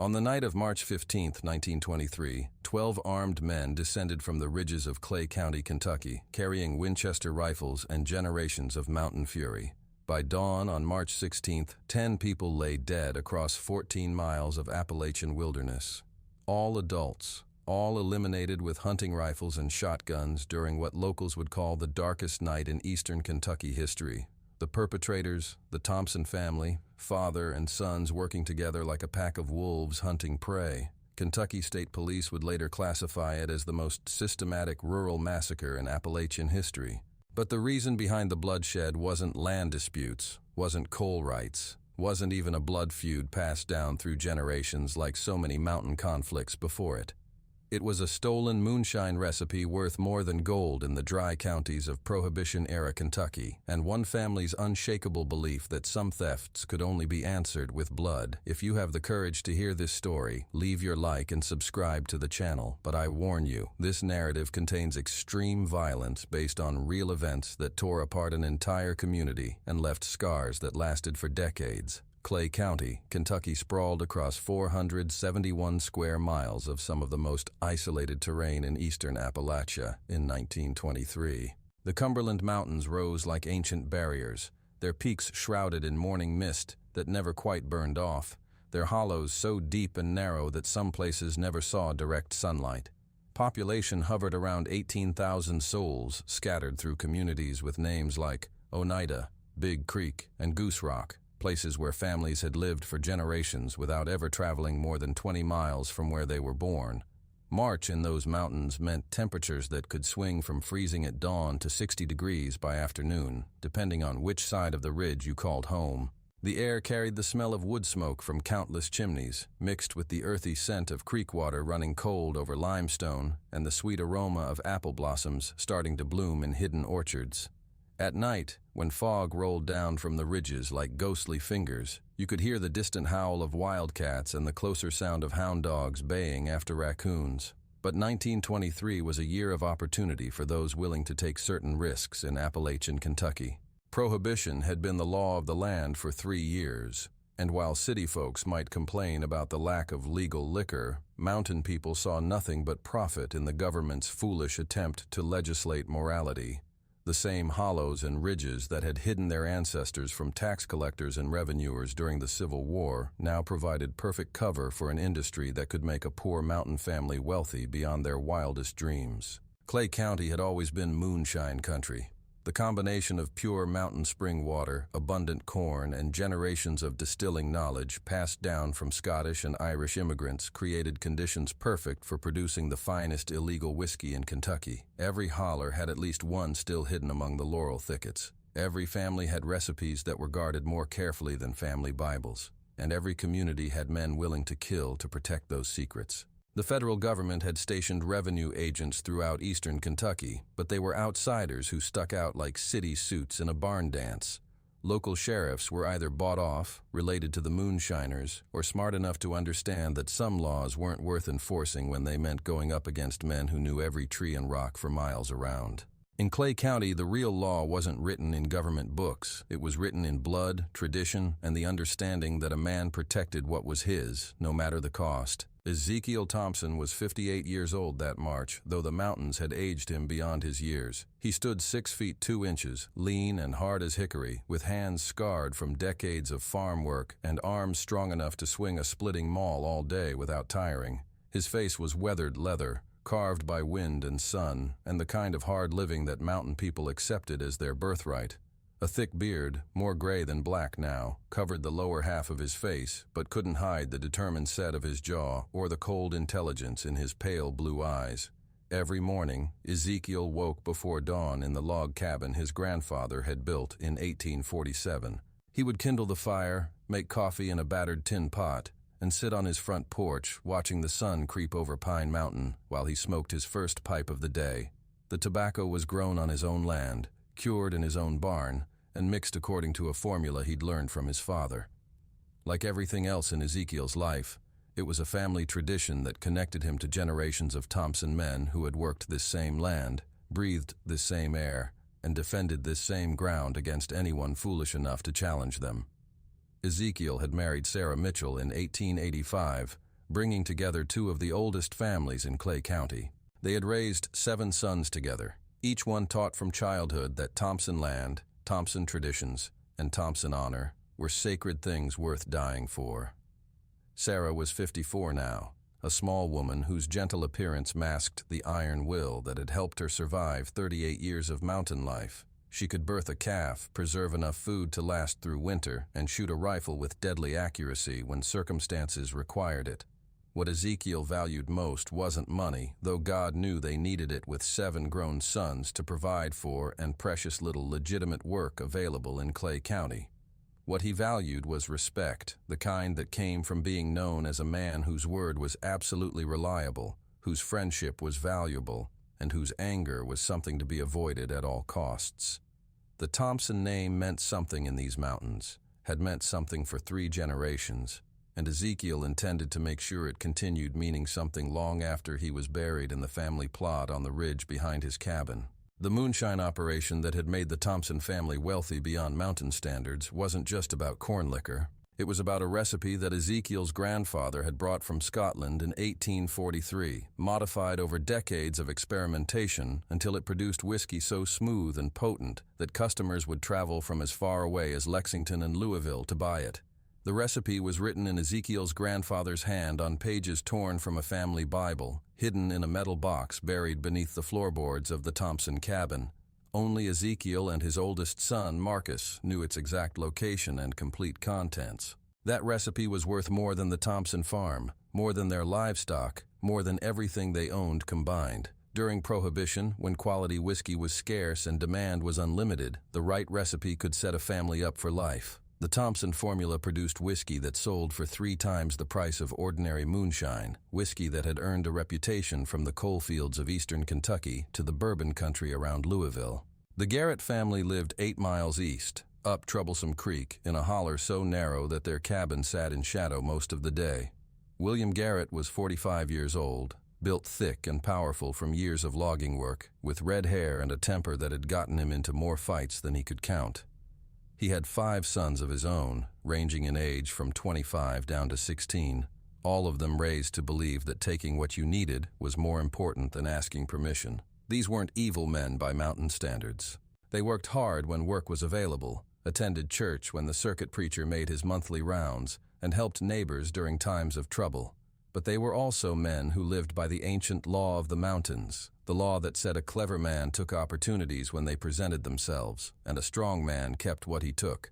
On the night of March 15, 1923, 12 armed men descended from the ridges of Clay County, Kentucky, carrying Winchester rifles and generations of mountain fury. By dawn on March 16th, 10 people lay dead across 14 miles of Appalachian wilderness. All adults, all eliminated with hunting rifles and shotguns during what locals would call the darkest night in eastern Kentucky history. The perpetrators, the Thompson family, father and sons working together like a pack of wolves hunting prey. Kentucky State Police would later classify it as the most systematic rural massacre in Appalachian history. But the reason behind the bloodshed wasn't land disputes, wasn't coal rights, wasn't even a blood feud passed down through generations like so many mountain conflicts before it. It was a stolen moonshine recipe worth more than gold in the dry counties of Prohibition-era Kentucky, and one family's unshakable belief that some thefts could only be answered with blood. If you have the courage to hear this story, leave your like and subscribe to the channel, but I warn you, this narrative contains extreme violence based on real events that tore apart an entire community and left scars that lasted for decades. Clay County, Kentucky sprawled across 471 square miles of some of the most isolated terrain in eastern Appalachia in 1923. The Cumberland Mountains rose like ancient barriers, their peaks shrouded in morning mist that never quite burned off, their hollows so deep and narrow that some places never saw direct sunlight. Population hovered around 18,000 souls scattered through communities with names like Oneida, Big Creek, and Goose Rock. Places where families had lived for generations without ever traveling more than 20 miles from where they were born. March in those mountains meant temperatures that could swing from freezing at dawn to 60 degrees by afternoon, depending on which side of the ridge you called home. The air carried the smell of wood smoke from countless chimneys, mixed with the earthy scent of creek water running cold over limestone and the sweet aroma of apple blossoms starting to bloom in hidden orchards. At night, when fog rolled down from the ridges like ghostly fingers, you could hear the distant howl of wildcats and the closer sound of hound dogs baying after raccoons. But 1923 was a year of opportunity for those willing to take certain risks in Appalachian Kentucky. Prohibition had been the law of the land for 3 years, and while city folks might complain about the lack of legal liquor, mountain people saw nothing but profit in the government's foolish attempt to legislate morality. The same hollows and ridges that had hidden their ancestors from tax collectors and revenuers during the Civil War now provided perfect cover for an industry that could make a poor mountain family wealthy beyond their wildest dreams. Clay County had always been moonshine country. The combination of pure mountain spring water, abundant corn, and generations of distilling knowledge passed down from Scottish and Irish immigrants created conditions perfect for producing the finest illegal whiskey in Kentucky. Every holler had at least one still hidden among the laurel thickets. Every family had recipes that were guarded more carefully than family Bibles. And every community had men willing to kill to protect those secrets. The federal government had stationed revenue agents throughout eastern Kentucky, but they were outsiders who stuck out like city suits in a barn dance. Local sheriffs were either bought off, related to the moonshiners, or smart enough to understand that some laws weren't worth enforcing when they meant going up against men who knew every tree and rock for miles around. In Clay County, the real law wasn't written in government books. It was written in blood, tradition, and the understanding that a man protected what was his, no matter the cost. Ezekiel Thompson was 58 years old that March, though the mountains had aged him beyond his years. He stood 6 feet 2 inches, lean and hard as hickory, with hands scarred from decades of farm work and arms strong enough to swing a splitting maul all day without tiring. His face was weathered leather, carved by wind and sun, and the kind of hard living that mountain people accepted as their birthright. A thick beard, more gray than black now, covered the lower half of his face, but couldn't hide the determined set of his jaw or the cold intelligence in his pale blue eyes. Every morning, Ezekiel woke before dawn in the log cabin his grandfather had built in 1847. He would kindle the fire, make coffee in a battered tin pot, and sit on his front porch watching the sun creep over Pine Mountain while he smoked his first pipe of the day. The tobacco was grown on his own land, cured in his own barn, and mixed according to a formula he'd learned from his father. Like everything else in Ezekiel's life, it was a family tradition that connected him to generations of Thompson men who had worked this same land, breathed this same air, and defended this same ground against anyone foolish enough to challenge them. Ezekiel had married Sarah Mitchell in 1885, bringing together two of the oldest families in Clay County. They had raised 7 sons together, each one taught from childhood that Thompson land, Thompson traditions, and Thompson honor were sacred things worth dying for. Sarah was 54 now, a small woman whose gentle appearance masked the iron will that had helped her survive 38 years of mountain life. She could birth a calf, preserve enough food to last through winter, and shoot a rifle with deadly accuracy when circumstances required it. What Ezekiel valued most wasn't money, though God knew they needed it with 7 grown sons to provide for and precious little legitimate work available in Clay County. What he valued was respect, the kind that came from being known as a man whose word was absolutely reliable, whose friendship was valuable, and whose anger was something to be avoided at all costs. The Thompson name meant something in these mountains, had meant something for 3 generations, and Ezekiel intended to make sure it continued meaning something long after he was buried in the family plot on the ridge behind his cabin. The moonshine operation that had made the Thompson family wealthy beyond mountain standards wasn't just about corn liquor. It was about a recipe that Ezekiel's grandfather had brought from Scotland in 1843, modified over decades of experimentation until it produced whiskey so smooth and potent that customers would travel from as far away as Lexington and Louisville to buy it. The recipe was written in Ezekiel's grandfather's hand on pages torn from a family Bible, hidden in a metal box buried beneath the floorboards of the Thompson cabin. Only Ezekiel and his oldest son, Marcus, knew its exact location and complete contents. That recipe was worth more than the Thompson farm, more than their livestock, more than everything they owned combined. During Prohibition, when quality whiskey was scarce and demand was unlimited, the right recipe could set a family up for life. The Thompson formula produced whiskey that sold for 3 times the price of ordinary moonshine, whiskey that had earned a reputation from the coal fields of eastern Kentucky to the bourbon country around Louisville. The Garrett family lived 8 miles east, up Troublesome Creek, in a holler so narrow that their cabin sat in shadow most of the day. William Garrett was 45 years old, built thick and powerful from years of logging work, with red hair and a temper that had gotten him into more fights than he could count. He had 5 sons of his own, ranging in age from 25 down to 16, all of them raised to believe that taking what you needed was more important than asking permission. These weren't evil men by mountain standards. They worked hard when work was available, attended church when the circuit preacher made his monthly rounds, and helped neighbors during times of trouble. But they were also men who lived by the ancient law of the mountains, the law that said a clever man took opportunities when they presented themselves, and a strong man kept what he took.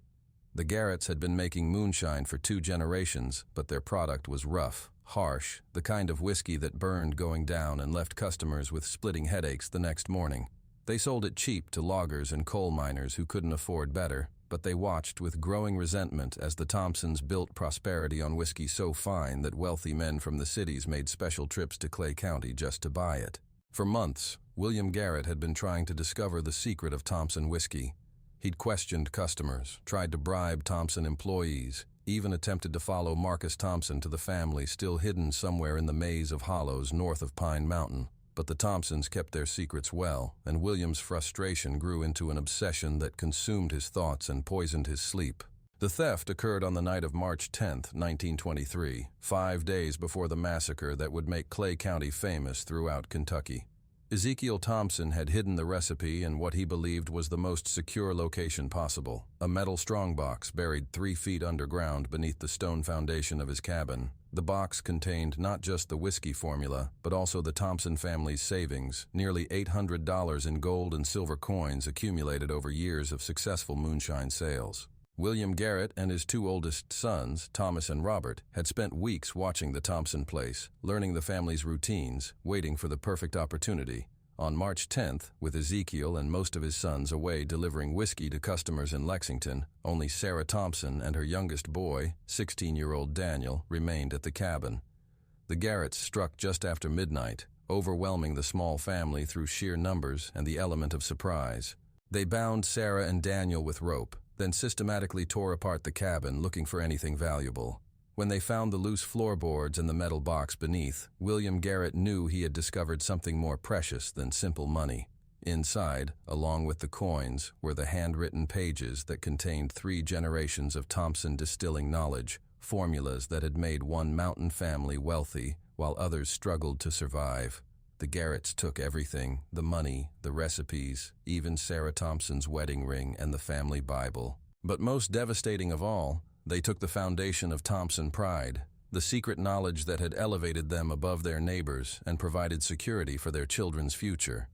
The Garretts had been making moonshine for 2 generations, but their product was rough, harsh, the kind of whiskey that burned going down and left customers with splitting headaches the next morning. They sold it cheap to loggers and coal miners who couldn't afford better, but they watched with growing resentment as the Thompsons built prosperity on whiskey so fine that wealthy men from the cities made special trips to Clay County just to buy it. For months, William Garrett had been trying to discover the secret of Thompson whiskey. He'd questioned customers, tried to bribe Thompson employees, even attempted to follow Marcus Thompson to the family still hidden somewhere in the maze of hollows north of Pine Mountain. But the Thompsons kept their secrets well, and William's frustration grew into an obsession that consumed his thoughts and poisoned his sleep. The theft occurred on the night of March 10, 1923, 5 days before the massacre that would make Clay County famous throughout Kentucky. Ezekiel Thompson had hidden the recipe in what he believed was the most secure location possible, a metal strongbox buried 3 feet underground beneath the stone foundation of his cabin. The box contained not just the whiskey formula, but also the Thompson family's savings, nearly $800 in gold and silver coins accumulated over years of successful moonshine sales. William Garrett and his 2 oldest sons, Thomas and Robert, had spent weeks watching the Thompson place, learning the family's routines, waiting for the perfect opportunity. On March 10th, with Ezekiel and most of his sons away delivering whiskey to customers in Lexington, only Sarah Thompson and her youngest boy, 16-year-old Daniel, remained at the cabin. The Garretts struck just after midnight, overwhelming the small family through sheer numbers and the element of surprise. They bound Sarah and Daniel with rope, then systematically tore apart the cabin looking for anything valuable. When they found the loose floorboards and the metal box beneath, William Garrett knew he had discovered something more precious than simple money. Inside, along with the coins, were the handwritten pages that contained 3 generations of Thompson distilling knowledge, formulas that had made one mountain family wealthy while others struggled to survive. The Garretts took everything, the money, the recipes, even Sarah Thompson's wedding ring and the family Bible. But most devastating of all, they took the foundation of Thompson pride, the secret knowledge that had elevated them above their neighbors and provided security for their children's future.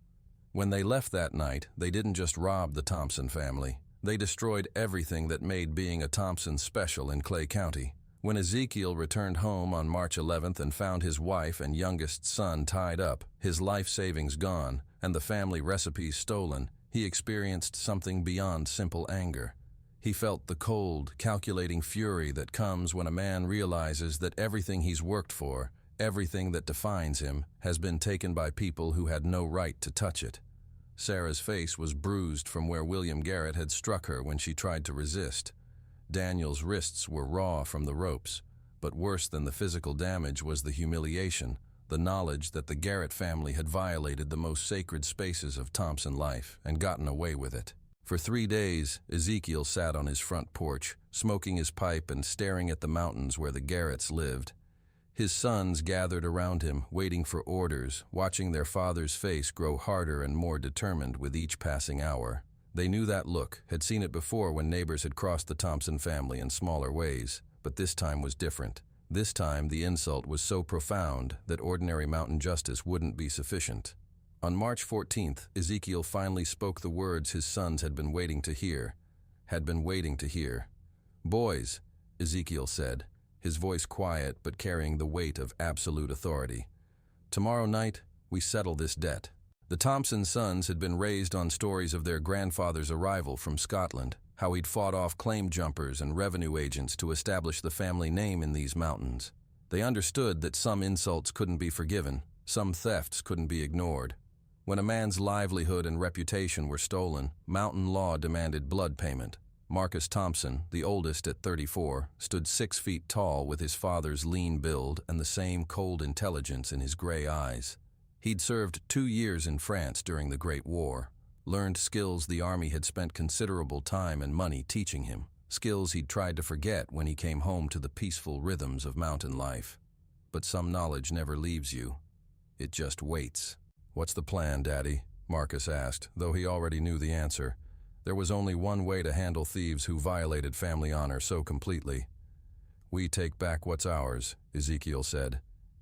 When they left that night, they didn't just rob the Thompson family. They destroyed everything that made being a Thompson special in Clay County. When Ezekiel returned home on March 11th and found his wife and youngest son tied up, his life savings gone, and the family recipes stolen, he experienced something beyond simple anger. He felt the cold, calculating fury that comes when a man realizes that everything he's worked for, everything that defines him, has been taken by people who had no right to touch it. Sarah's face was bruised from where William Garrett had struck her when she tried to resist. Daniel's wrists were raw from the ropes, but worse than the physical damage was the humiliation, the knowledge that the Garrett family had violated the most sacred spaces of Thompson life and gotten away with it. For 3 days, Ezekiel sat on his front porch, smoking his pipe and staring at the mountains where the Garretts lived. His sons gathered around him, waiting for orders, watching their father's face grow harder and more determined with each passing hour. They knew that look, had seen it before when neighbors had crossed the Thompson family in smaller ways, but this time was different. This time the insult was so profound that ordinary mountain justice wouldn't be sufficient. On March 14th, Ezekiel finally spoke the words his sons had been waiting to hear. "Boys," Ezekiel said, his voice quiet but carrying the weight of absolute authority. "Tomorrow night, we settle this debt." The Thompson sons had been raised on stories of their grandfather's arrival from Scotland, how he'd fought off claim jumpers and revenue agents to establish the family name in these mountains. They understood that some insults couldn't be forgiven, some thefts couldn't be ignored. When a man's livelihood and reputation were stolen, mountain law demanded blood payment. Marcus Thompson, the oldest at 34, stood 6 feet tall with his father's lean build and the same cold intelligence in his gray eyes. He'd served 2 years in France during the Great War, learned skills the Army had spent considerable time and money teaching him, skills he'd tried to forget when he came home to the peaceful rhythms of mountain life. But some knowledge never leaves you. It just waits. "What's the plan, Daddy?" Marcus asked, though he already knew the answer. There was only one way to handle thieves who violated family honor so completely. "We take back what's ours," Ezekiel said.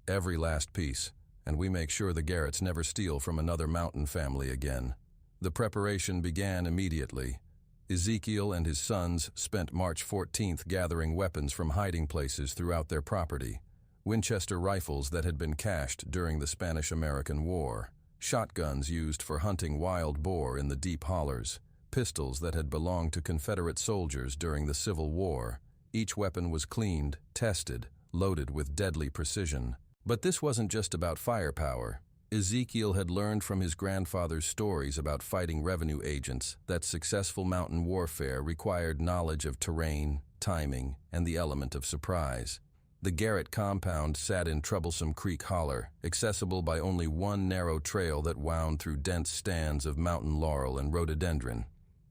"Every last piece. And we make sure the Garretts never steal from another mountain family again." The preparation began immediately. Ezekiel and his sons spent March 14th gathering weapons from hiding places throughout their property. Winchester rifles that had been cached during the Spanish-American War, shotguns used for hunting wild boar in the deep hollers, pistols that had belonged to Confederate soldiers during the Civil War. Each weapon was cleaned, tested, loaded with deadly precision. But this wasn't just about firepower. Ezekiel had learned from his grandfather's stories about fighting revenue agents that successful mountain warfare required knowledge of terrain, timing, and the element of surprise. The Garrett compound sat in Troublesome Creek Holler, accessible by only one narrow trail that wound through dense stands of mountain laurel and rhododendron.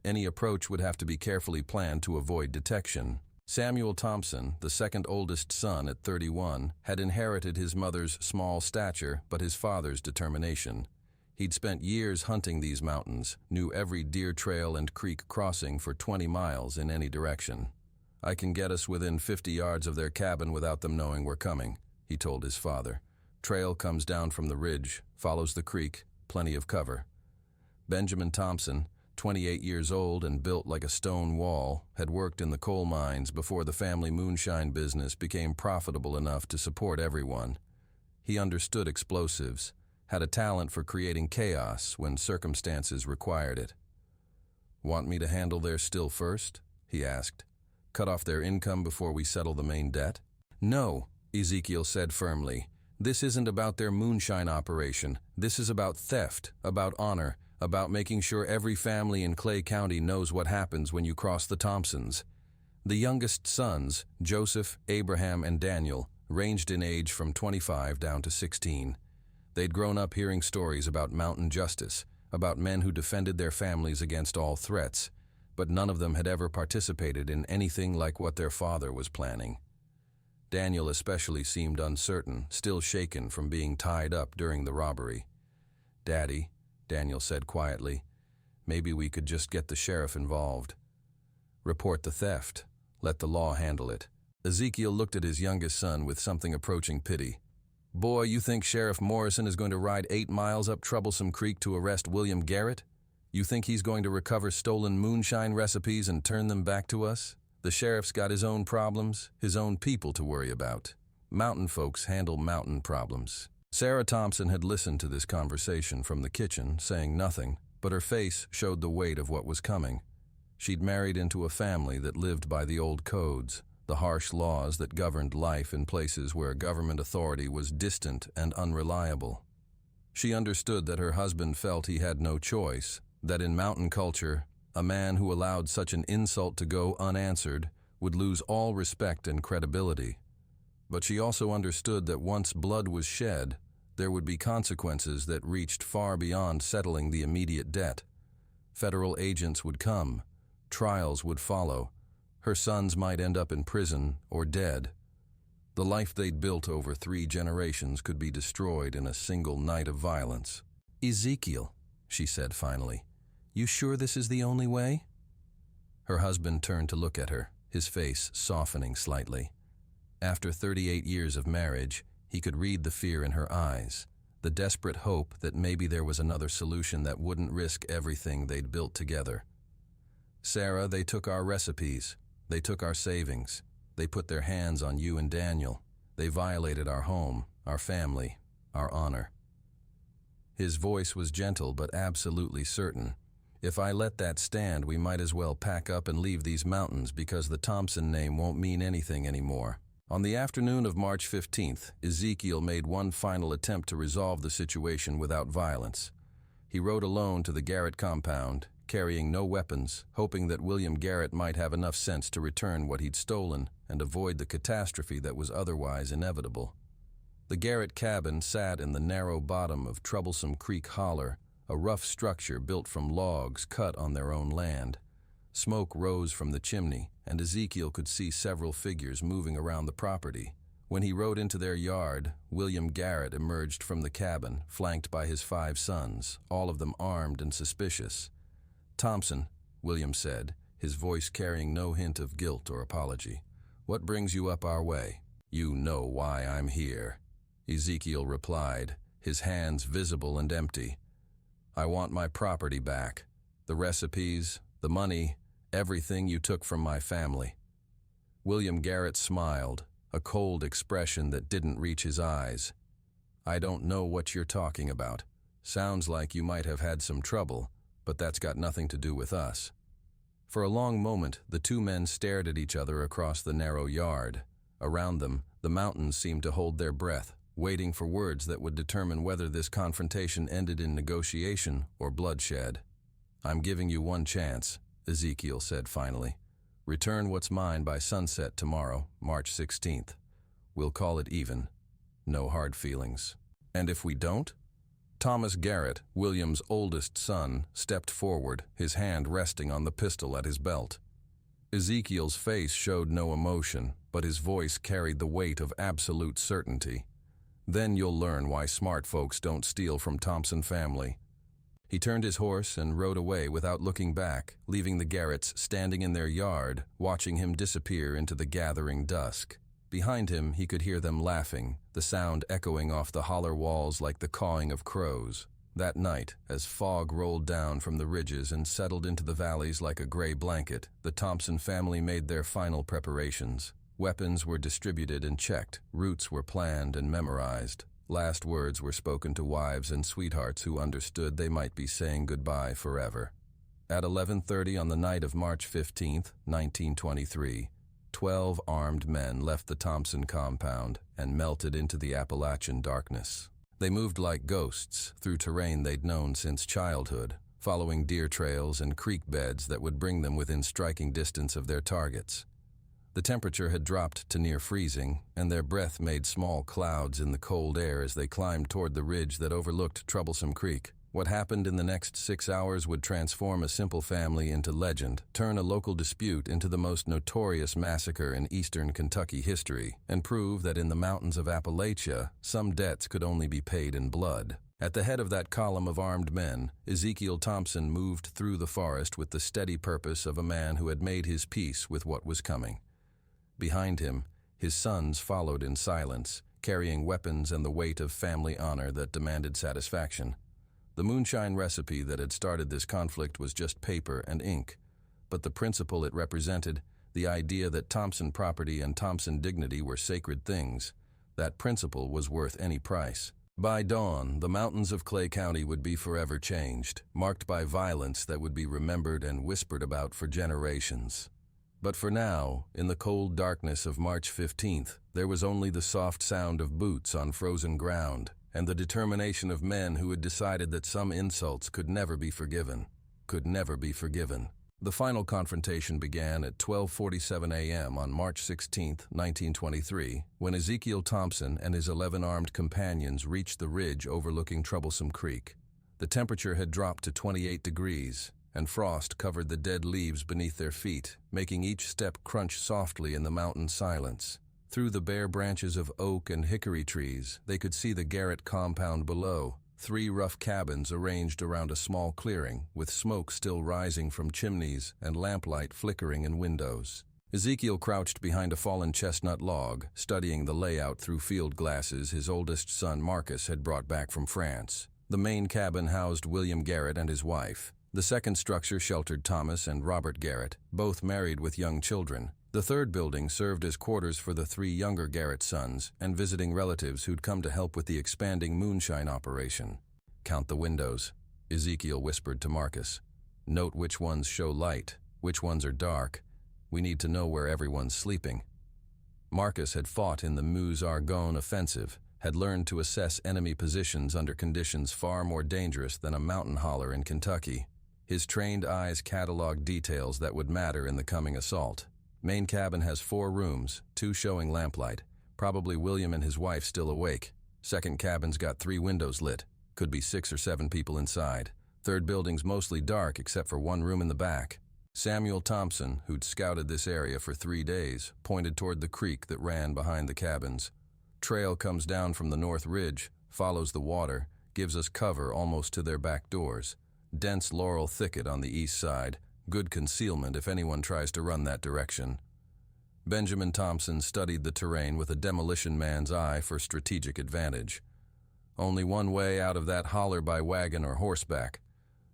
Any approach would have to be carefully planned to avoid detection. Samuel Thompson, the second oldest son at 31, had inherited his mother's small stature but his father's determination. He'd spent years hunting these mountains, knew every deer trail and creek crossing for 20 miles in any direction. "I can get us within 50 yards of their cabin without them knowing we're coming," he told his father. "Trail comes down from the ridge, follows the creek, plenty of cover." Benjamin Thompson, 28 years old and built like a stone wall, had worked in the coal mines before the family moonshine business became profitable enough to support everyone. He understood explosives, had a talent for creating chaos when circumstances required it. "Want me to handle their still first?" he asked. "Cut off their income before we settle the main debt?" "No," Ezekiel said firmly. "This isn't about their moonshine operation. This is about theft, about honor, about making sure every family in Clay County knows what happens when you cross the Thompsons." The youngest sons, Joseph, Abraham, and Daniel, ranged in age from 25 down to 16. They'd grown up hearing stories about mountain justice, about men who defended their families against all threats, but none of them had ever participated in anything like what their father was planning. Daniel especially seemed uncertain, still shaken from being tied up during the robbery. "Daddy," Daniel said quietly, "maybe we could just get the sheriff involved. Report the theft. Let the law handle it." Ezekiel looked at his youngest son with something approaching pity. "Boy, you think Sheriff Morrison is going to ride 8 miles up Troublesome Creek to arrest William Garrett? You think he's going to recover stolen moonshine recipes and turn them back to us? The sheriff's got his own problems, his own people to worry about. Mountain folks handle mountain problems." Sarah Thompson had listened to this conversation from the kitchen, saying nothing, but her face showed the weight of what was coming. She'd married into a family that lived by the old codes, the harsh laws that governed life in places where government authority was distant and unreliable. She understood that her husband felt he had no choice, that in mountain culture, a man who allowed such an insult to go unanswered would lose all respect and credibility. But she also understood that once blood was shed, there would be consequences that reached far beyond settling the immediate debt. Federal agents would come, trials would follow. Her sons might end up in prison or dead. The life they'd built over 3 generations could be destroyed in a single night of violence. "Ezekiel," she said finally, "you sure this is the only way?" Her husband turned to look at her, his face softening slightly. After 38 years of marriage, he could read the fear in her eyes, the desperate hope that maybe there was another solution that wouldn't risk everything they'd built together. "Sarah, they took our recipes. They took our savings. They put their hands on you and Daniel. They violated our home, our family, our honor." His voice was gentle but absolutely certain. "If I let that stand, we might as well pack up and leave these mountains because the Thompson name won't mean anything anymore." On the afternoon of March 15th, Ezekiel made one final attempt to resolve the situation without violence. He rode alone to the Garrett compound, carrying no weapons, hoping that William Garrett might have enough sense to return what he'd stolen and avoid the catastrophe that was otherwise inevitable. The Garrett cabin sat in the narrow bottom of Troublesome Creek Holler, a rough structure built from logs cut on their own land. Smoke rose from the chimney, and Ezekiel could see several figures moving around the property. When he rode into their yard, William Garrett emerged from the cabin, flanked by his 5 sons, all of them armed and suspicious. "Thompson," William said, his voice carrying no hint of guilt or apology, "what brings you up our way?" "You know why I'm here," Ezekiel replied, his hands visible and empty. "I want my property back. The recipes, the money, everything you took from my family." William Garrett smiled, a cold expression that didn't reach his eyes. "I don't know what you're talking about. Sounds like you might have had some trouble, but that's got nothing to do with us." For a long moment, the 2 men stared at each other across the narrow yard. Around them, the mountains seemed to hold their breath, waiting for words that would determine whether this confrontation ended in negotiation or bloodshed. "I'm giving you one chance," Ezekiel said finally. "Return what's mine by sunset tomorrow, March 16th. We'll call it even. No hard feelings." "And if we don't?" Thomas Garrett, William's oldest son, stepped forward, his hand resting on the pistol at his belt. Ezekiel's face showed no emotion, but his voice carried the weight of absolute certainty. "Then you'll learn why smart folks don't steal from Thompson family." He turned his horse and rode away without looking back, leaving the Garretts standing in their yard, watching him disappear into the gathering dusk. Behind him, he could hear them laughing, the sound echoing off the holler walls like the cawing of crows. That night, as fog rolled down from the ridges and settled into the valleys like a gray blanket, the Thompson family made their final preparations. Weapons were distributed and checked, routes were planned and memorized. Last words were spoken to wives and sweethearts who understood they might be saying goodbye forever. At 11:30 on the night of March 15th, 1923, 12 armed men left the Thompson compound and melted into the Appalachian darkness. They moved like ghosts through terrain they'd known since childhood, following deer trails and creek beds that would bring them within striking distance of their targets. The temperature had dropped to near freezing, and their breath made small clouds in the cold air as they climbed toward the ridge that overlooked Troublesome Creek. What happened in the next 6 hours would transform a simple family into legend, turn a local dispute into the most notorious massacre in eastern Kentucky history, and prove that in the mountains of Appalachia, some debts could only be paid in blood. At the head of that column of armed men, Ezekiel Thompson moved through the forest with the steady purpose of a man who had made his peace with what was coming. Behind him, his sons followed in silence, carrying weapons and the weight of family honor that demanded satisfaction. The Moonshine recipe that had started this conflict was just paper and ink, but the principle it represented, the idea that Thompson property and Thompson dignity were sacred things, that principle was worth any price. By dawn, the mountains of Clay County would be forever changed, marked by violence that would be remembered and whispered about for generations. But for now, in the cold darkness of March 15th, there was only the soft sound of boots on frozen ground, and the determination of men who had decided that some insults could never be forgiven. The final confrontation began at 12:47 a.m. on March 16, 1923, when Ezekiel Thompson and his 11 armed companions reached the ridge overlooking Troublesome Creek. The temperature had dropped to 28 degrees, and frost covered the dead leaves beneath their feet, making each step crunch softly in the mountain silence. Through the bare branches of oak and hickory trees, they could see the Garrett compound below, 3 rough cabins arranged around a small clearing, with smoke still rising from chimneys and lamplight flickering in windows. Ezekiel crouched behind a fallen chestnut log, studying the layout through field glasses his oldest son Marcus had brought back from France. The main cabin housed William Garrett and his wife. The second structure sheltered Thomas and Robert Garrett, both married with young children. The third building served as quarters for the 3 younger Garrett sons and visiting relatives who'd come to help with the expanding Moonshine operation. "Count the windows," Ezekiel whispered to Marcus. "Note which ones show light, which ones are dark. We need to know where everyone's sleeping." Marcus had fought in the Meuse-Argonne offensive, had learned to assess enemy positions under conditions far more dangerous than a mountain holler in Kentucky. His trained eyes cataloged details that would matter in the coming assault. Main cabin has 4 rooms, 2 showing lamplight. Probably William and his wife still awake. Second cabin's got 3 windows lit. Could be 6 or 7 people inside. Third building's mostly dark except for 1 room in the back. Samuel Thompson, who'd scouted this area for 3 days, pointed toward the creek that ran behind the cabins. Trail comes down from the north ridge, follows the water, gives us cover almost to their back doors. Dense laurel thicket on the east side. Good concealment if anyone tries to run that direction. Benjamin Thompson studied the terrain with a demolition man's eye for strategic advantage. Only one way out of that holler by wagon or horseback.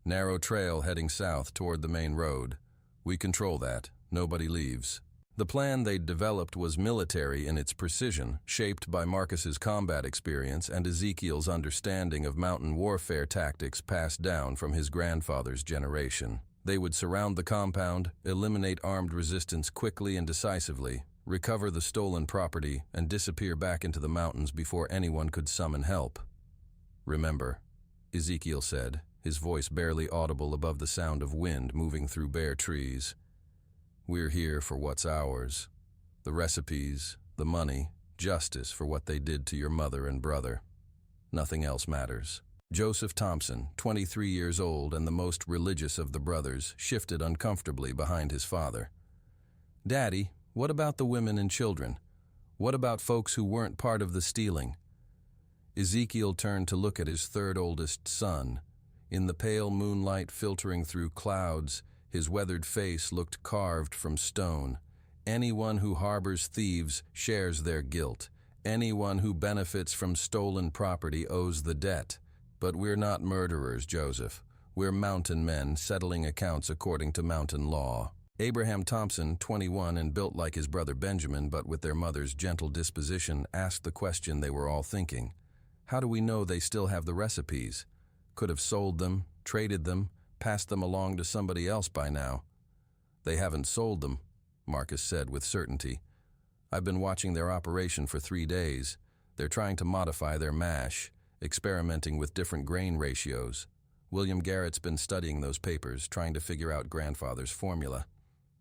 Narrow trail heading south toward the main road. We control that. Nobody leaves. The plan they'd developed was military in its precision, shaped by Marcus's combat experience and Ezekiel's understanding of mountain warfare tactics passed down from his grandfather's generation. They would surround the compound, eliminate armed resistance quickly and decisively, recover the stolen property, and disappear back into the mountains before anyone could summon help. "Remember," Ezekiel said, his voice barely audible above the sound of wind moving through bare trees. "We're here for what's ours. The recipes, the money, justice for what they did to your mother and brother. Nothing else matters." Joseph Thompson, 23 years old and the most religious of the brothers, shifted uncomfortably behind his father. "Daddy, what about the women and children? What about folks who weren't part of the stealing?" Ezekiel turned to look at his 3rd oldest son. In the pale moonlight filtering through clouds, his weathered face looked carved from stone. "Anyone who harbors thieves shares their guilt. Anyone who benefits from stolen property owes the debt. But we're not murderers, Joseph. We're mountain men settling accounts according to mountain law." Abraham Thompson, 21 and built like his brother Benjamin but with their mother's gentle disposition, asked the question they were all thinking. "How do we know they still have the recipes? Could have sold them, traded them, passed them along to somebody else by now." "They haven't sold them," Marcus said with certainty. "I've been watching their operation for 3 days. They're trying to modify their mash, experimenting with different grain ratios. William Garrett's been studying those papers, trying to figure out grandfather's formula.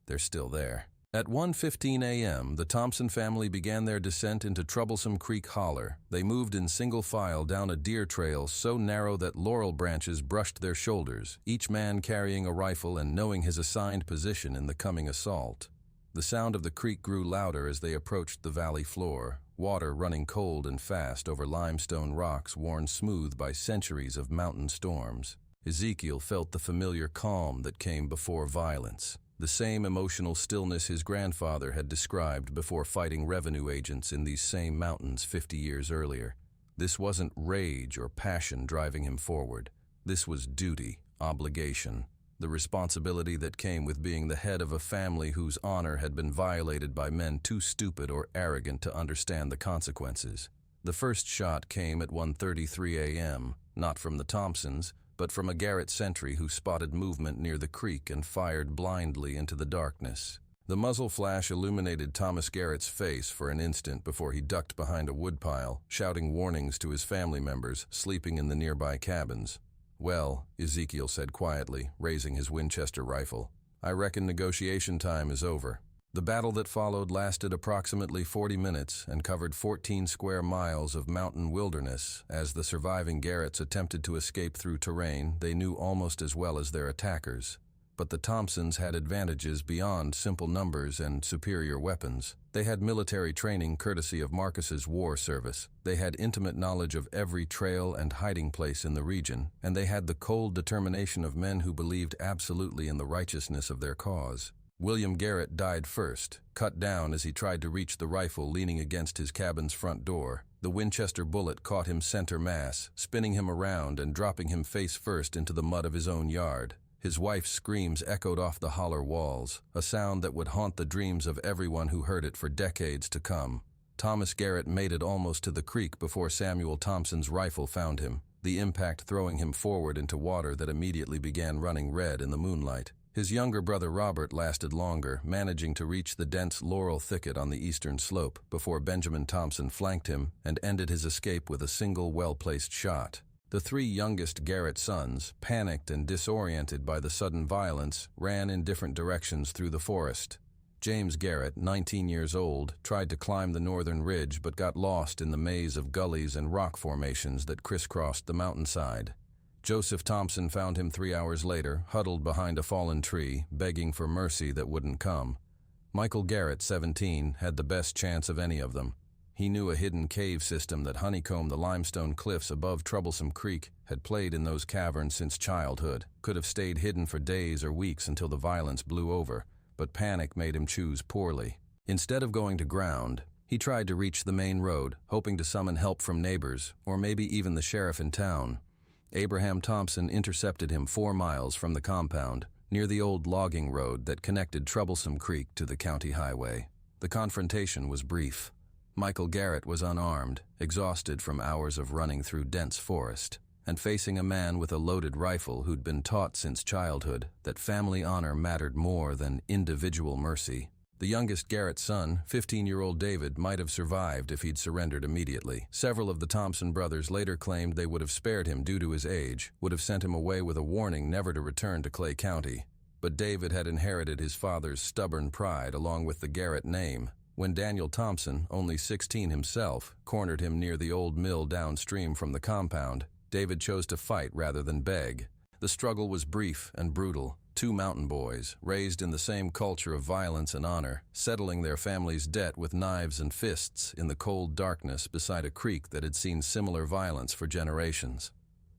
They're still there." At 1:15 a.m., the Thompson family began their descent into Troublesome Creek Holler. They moved in single file down a deer trail so narrow that laurel branches brushed their shoulders, each man carrying a rifle and knowing his assigned position in the coming assault. The sound of the creek grew louder as they approached the valley floor, water running cold and fast over limestone rocks worn smooth by centuries of mountain storms. Ezekiel felt the familiar calm that came before violence. The same emotional stillness his grandfather had described before fighting revenue agents in these same mountains 50 years earlier. This wasn't rage or passion driving him forward. This was duty, obligation, the responsibility that came with being the head of a family whose honor had been violated by men too stupid or arrogant to understand the consequences. The first shot came at 1:33 a.m., not from the Thompsons, but from a Garrett sentry who spotted movement near the creek and fired blindly into the darkness. The muzzle flash illuminated Thomas Garrett's face for an instant before he ducked behind a woodpile, shouting warnings to his family members sleeping in the nearby cabins. "Well," Ezekiel said quietly, raising his Winchester rifle, "I reckon negotiation time is over." The battle that followed lasted approximately 40 minutes and covered 14 square miles of mountain wilderness as the surviving Garretts attempted to escape through terrain they knew almost as well as their attackers. But the Thompsons had advantages beyond simple numbers and superior weapons. They had military training courtesy of Marcus's war service. They had intimate knowledge of every trail and hiding place in the region, and they had the cold determination of men who believed absolutely in the righteousness of their cause. William Garrett died first, cut down as he tried to reach the rifle leaning against his cabin's front door. The Winchester bullet caught him center mass, spinning him around and dropping him face first into the mud of his own yard. His wife's screams echoed off the holler walls, a sound that would haunt the dreams of everyone who heard it for decades to come. Thomas Garrett made it almost to the creek before Samuel Thompson's rifle found him, the impact throwing him forward into water that immediately began running red in the moonlight. His younger brother Robert lasted longer, managing to reach the dense laurel thicket on the eastern slope before Benjamin Thompson flanked him and ended his escape with a single well-placed shot. The three youngest Garrett sons, panicked and disoriented by the sudden violence, ran in different directions through the forest. James Garrett, 19 years old, tried to climb the northern ridge but got lost in the maze of gullies and rock formations that crisscrossed the mountainside. Joseph Thompson found him 3 hours later, huddled behind a fallen tree, begging for mercy that wouldn't come. Michael Garrett, 17, had the best chance of any of them. He knew a hidden cave system that honeycombed the limestone cliffs above Troublesome Creek, had played in those caverns since childhood, could have stayed hidden for days or weeks until the violence blew over, but panic made him choose poorly. Instead of going to ground, he tried to reach the main road, hoping to summon help from neighbors, or maybe even the sheriff in town. Abraham Thompson intercepted him 4 miles from the compound, near the old logging road that connected Troublesome Creek to the county highway. The confrontation was brief. Michael Garrett was unarmed, exhausted from hours of running through dense forest, and facing a man with a loaded rifle who'd been taught since childhood that family honor mattered more than individual mercy. The youngest Garrett son, 15-year-old David, might have survived if he'd surrendered immediately. Several of the Thompson brothers later claimed they would have spared him due to his age, would have sent him away with a warning never to return to Clay County. But David had inherited his father's stubborn pride along with the Garrett name. When Daniel Thompson, only 16 himself, cornered him near the old mill downstream from the compound, David chose to fight rather than beg. The struggle was brief and brutal. 2 mountain boys, raised in the same culture of violence and honor, settling their family's debt with knives and fists in the cold darkness beside a creek that had seen similar violence for generations.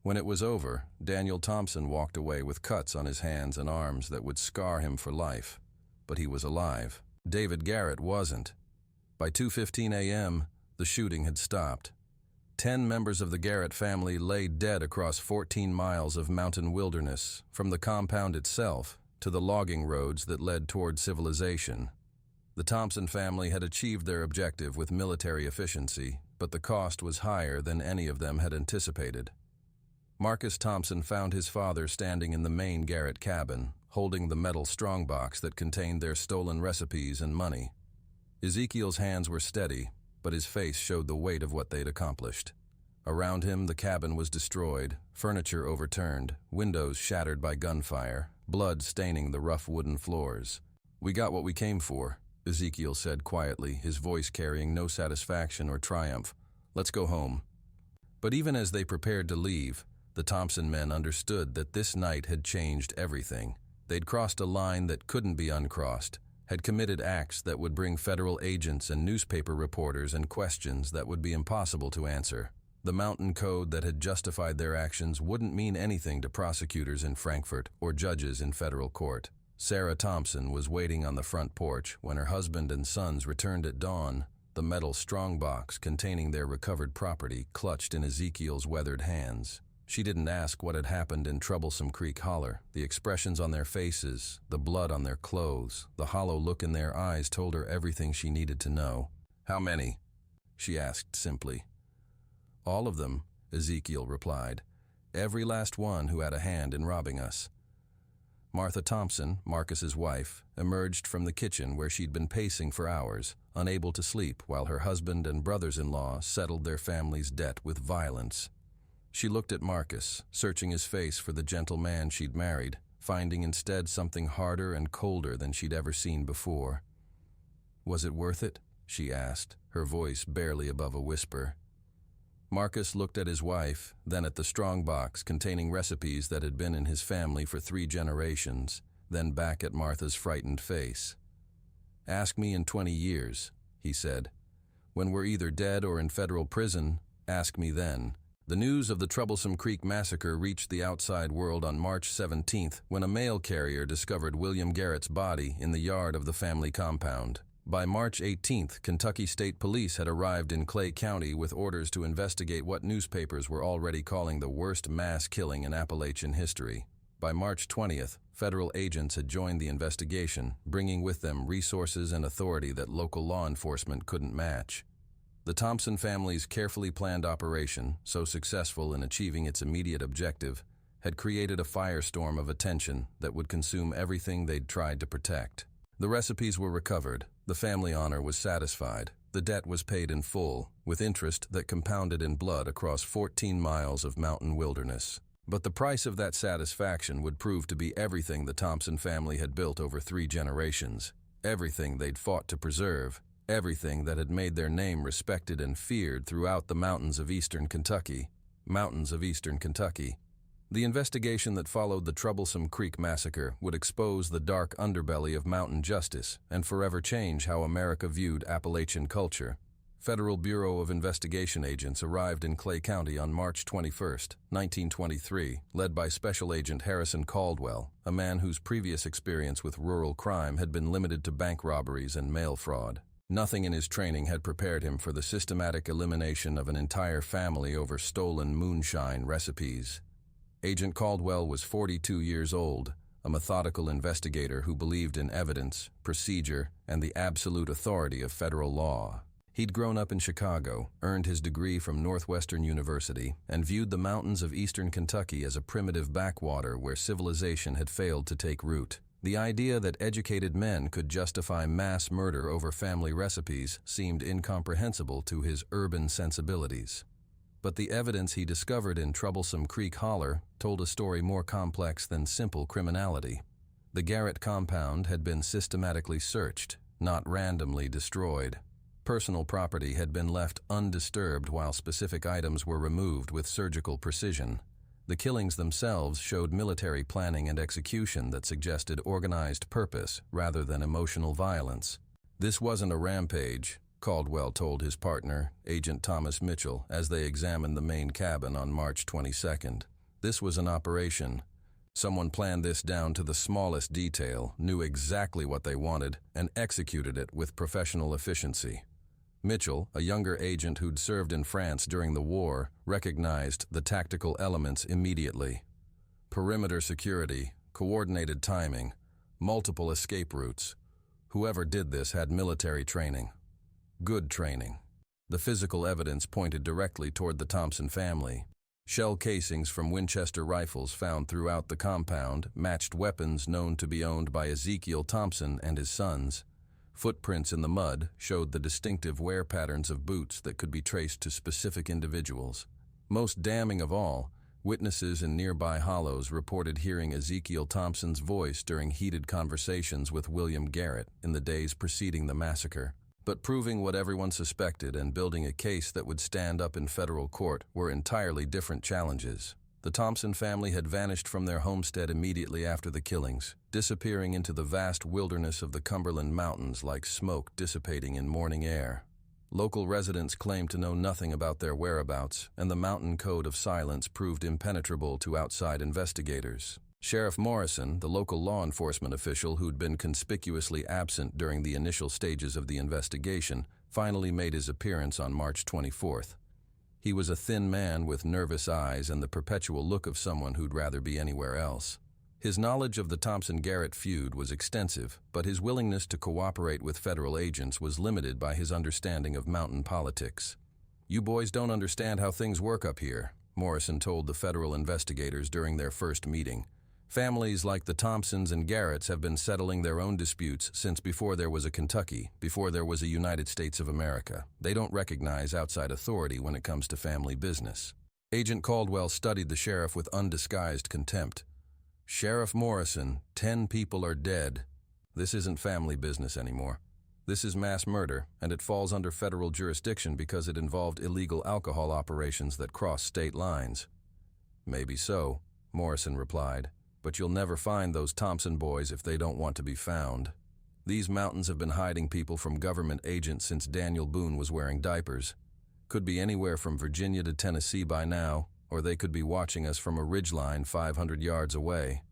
When it was over, Daniel Thompson walked away with cuts on his hands and arms that would scar him for life. But he was alive. David Garrett wasn't. By 2:15 a.m., the shooting had stopped. 10 members of the Garrett family lay dead across 14 miles of mountain wilderness, from the compound itself to the logging roads that led toward civilization. The Thompson family had achieved their objective with military efficiency, but the cost was higher than any of them had anticipated. Marcus Thompson found his father standing in the main Garrett cabin, holding the metal strongbox that contained their stolen recipes and money. Ezekiel's hands were steady, but his face showed the weight of what they'd accomplished. Around him, the cabin was destroyed, furniture overturned, windows shattered by gunfire, blood staining the rough wooden floors. "We got what we came for," Ezekiel said quietly, his voice carrying no satisfaction or triumph. "Let's go home." But even as they prepared to leave, the Thompson men understood that this night had changed everything. They'd crossed a line that couldn't be uncrossed, had committed acts that would bring federal agents and newspaper reporters and questions that would be impossible to answer. The mountain code that had justified their actions wouldn't mean anything to prosecutors in Frankfurt or judges in federal court. Sarah Thompson was waiting on the front porch when her husband and sons returned at dawn, the metal strongbox containing their recovered property clutched in Ezekiel's weathered hands. She didn't ask what had happened in Troublesome Creek Holler. The expressions on their faces, the blood on their clothes, the hollow look in their eyes told her everything she needed to know. "How many?" she asked simply. "All of them," Ezekiel replied. "Every last one who had a hand in robbing us." Martha Thompson, Marcus's wife, emerged from the kitchen where she'd been pacing for hours, unable to sleep while her husband and brothers-in-law settled their family's debt with violence. She looked at Marcus, searching his face for the gentle man she'd married, finding instead something harder and colder than she'd ever seen before. "Was it worth it?" she asked, her voice barely above a whisper. Marcus looked at his wife, then at the strongbox containing recipes that had been in his family for 3 generations, then back at Martha's frightened face. "Ask me in 20 years, he said. "When we're either dead or in federal prison, ask me then." The news of the Troublesome Creek massacre reached the outside world on March 17th when a mail carrier discovered William Garrett's body in the yard of the family compound. By March 18th, Kentucky State Police had arrived in Clay County with orders to investigate what newspapers were already calling the worst mass killing in Appalachian history. By March 20th, federal agents had joined the investigation, bringing with them resources and authority that local law enforcement couldn't match. The Thompson family's carefully planned operation, so successful in achieving its immediate objective, had created a firestorm of attention that would consume everything they'd tried to protect. The recipes were recovered, the family honor was satisfied, the debt was paid in full, with interest that compounded in blood across 14 miles of mountain wilderness. But the price of that satisfaction would prove to be everything the Thompson family had built over 3 generations, everything they'd fought to preserve, everything that had made their name respected and feared throughout the mountains of eastern Kentucky. Mountains of eastern Kentucky. The investigation that followed the Troublesome Creek massacre would expose the dark underbelly of mountain justice and forever change how America viewed Appalachian culture. Federal Bureau of Investigation agents arrived in Clay County on March 21, 1923, led by Special Agent Harrison Caldwell, a man whose previous experience with rural crime had been limited to bank robberies and mail fraud. Nothing in his training had prepared him for the systematic elimination of an entire family over stolen moonshine recipes. Agent Caldwell was 42 years old, a methodical investigator who believed in evidence, procedure, and the absolute authority of federal law. He'd grown up in Chicago, earned his degree from Northwestern University, and viewed the mountains of eastern Kentucky as a primitive backwater where civilization had failed to take root. The idea that educated men could justify mass murder over family recipes seemed incomprehensible to his urban sensibilities. But the evidence he discovered in Troublesome Creek Holler told a story more complex than simple criminality. The Garrett compound had been systematically searched, not randomly destroyed. Personal property had been left undisturbed while specific items were removed with surgical precision. The killings themselves showed military planning and execution that suggested organized purpose rather than emotional violence. "This wasn't a rampage," Caldwell told his partner, Agent Thomas Mitchell, as they examined the main cabin on March 22nd. "This was an operation. Someone planned this down to the smallest detail, knew exactly what they wanted, and executed it with professional efficiency." Mitchell, a younger agent who'd served in France during the war, recognized the tactical elements immediately. Perimeter security, coordinated timing, multiple escape routes. Whoever did this had military training. Good training. The physical evidence pointed directly toward the Thompson family. Shell casings from Winchester rifles found throughout the compound matched weapons known to be owned by Ezekiel Thompson and his sons. Footprints in the mud showed the distinctive wear patterns of boots that could be traced to specific individuals. Most damning of all, Witnesses in nearby hollows reported hearing Ezekiel Thompson's voice during heated conversations with William Garrett in the days preceding the massacre. But proving what everyone suspected and building a case that would stand up in federal court were entirely different challenges. The Thompson family had vanished from their homestead immediately after the killings, disappearing into the vast wilderness of the Cumberland Mountains like smoke dissipating in morning air. Local residents claimed to know nothing about their whereabouts, and the mountain code of silence proved impenetrable to outside investigators. Sheriff Morrison, the local law enforcement official who'd been conspicuously absent during the initial stages of the investigation, finally made his appearance on March 24th. He was a thin man with nervous eyes and the perpetual look of someone who'd rather be anywhere else. His knowledge of the Thompson-Garrett feud was extensive, but his willingness to cooperate with federal agents was limited by his understanding of mountain politics. "You boys don't understand how things work up here," Morrison told the federal investigators during their first meeting. "Families like the Thompsons and Garretts have been settling their own disputes since before there was a Kentucky, before there was a United States of America. They don't recognize outside authority when it comes to family business." Agent Caldwell studied the sheriff with undisguised contempt. "Sheriff Morrison, 10 people are dead. This isn't family business anymore. This is mass murder, and it falls under federal jurisdiction because it involved illegal alcohol operations that cross state lines." "Maybe so," Morrison replied, "but you'll never find those Thompson boys if they don't want to be found. These mountains have been hiding people from government agents since Daniel Boone was wearing diapers. Could be anywhere from Virginia to Tennessee by now, or they could be watching us from a ridgeline 500 yards away.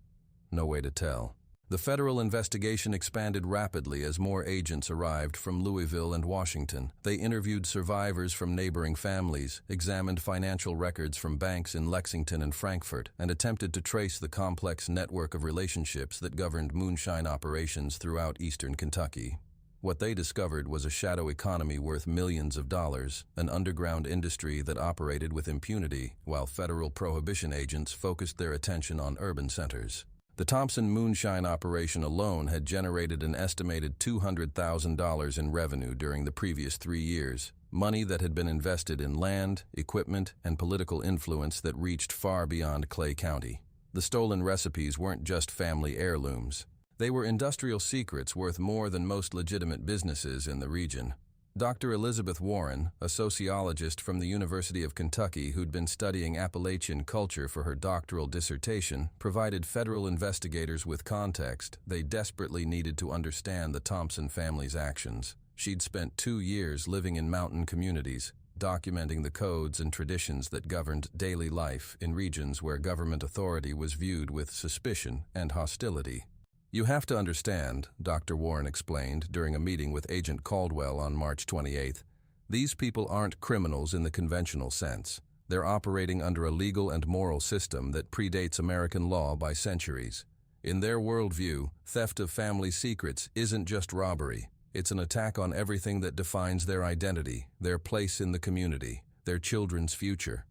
No way to tell." The federal investigation expanded rapidly as more agents arrived from Louisville and Washington. They interviewed survivors from neighboring families, examined financial records from banks in Lexington and Frankfort, and attempted to trace the complex network of relationships that governed moonshine operations throughout eastern Kentucky. What they discovered was a shadow economy worth millions of dollars, an underground industry that operated with impunity, while federal prohibition agents focused their attention on urban centers. The Thompson moonshine operation alone had generated an estimated $200,000 in revenue during the previous 3 years, money that had been invested in land, equipment, and political influence that reached far beyond Clay County. The stolen recipes weren't just family heirlooms. They were industrial secrets worth more than most legitimate businesses in the region. Dr. Elizabeth Warren, a sociologist from the University of Kentucky who'd been studying Appalachian culture for her doctoral dissertation, provided federal investigators with context they desperately needed to understand the Thompson family's actions. She'd spent 2 years living in mountain communities, documenting the codes and traditions that governed daily life in regions where government authority was viewed with suspicion and hostility. "You have to understand," Dr. Warren explained during a meeting with Agent Caldwell on March 28th, "these people aren't criminals in the conventional sense. They're operating under a legal and moral system that predates American law by centuries. In their worldview, theft of family secrets isn't just robbery. It's an attack on everything that defines their identity, their place in the community, their children's future."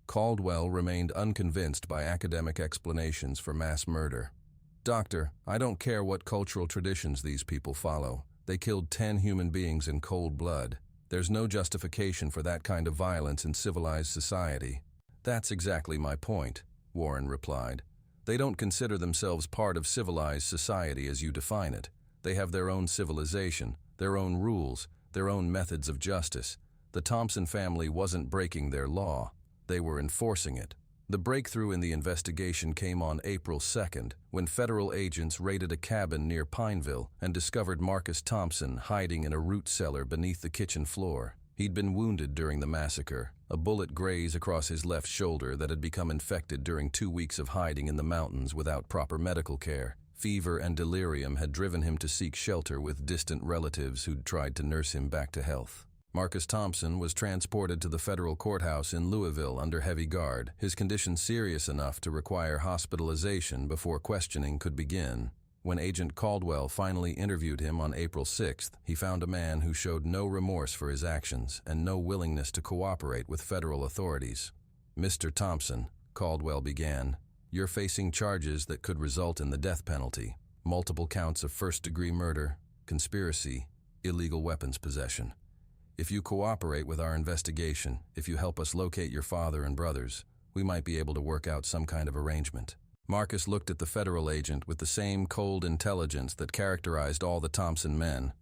Caldwell remained unconvinced by academic explanations for mass murder. "Doctor, I don't care what cultural traditions these people follow. They killed 10 human beings in cold blood. There's no justification for that kind of violence in civilized society." "That's exactly my point," Warren replied. "They don't consider themselves part of civilized society as you define it. They have their own civilization, their own rules, their own methods of justice. The Thompson family wasn't breaking their law. They were enforcing it." The breakthrough in the investigation came on April 2nd, when federal agents raided a cabin near Pineville and discovered Marcus Thompson hiding in a root cellar beneath the kitchen floor. He'd been wounded during the massacre, a bullet grazed across his left shoulder that had become infected during 2 weeks of hiding in the mountains without proper medical care. Fever and delirium had driven him to seek shelter with distant relatives who'd tried to nurse him back to health. Marcus Thompson was transported to the federal courthouse in Louisville under heavy guard, his condition serious enough to require hospitalization before questioning could begin. When Agent Caldwell finally interviewed him on April 6th, he found a man who showed no remorse for his actions and no willingness to cooperate with federal authorities. "Mr. Thompson," Caldwell began, "you're facing charges that could result in the death penalty. Multiple counts of first-degree murder, conspiracy, illegal weapons possession. If you cooperate with our investigation, if you help us locate your father and brothers, we might be able to work out some kind of arrangement. Marcus looked at the federal agent with the same cold intelligence that characterized all the Thompson men.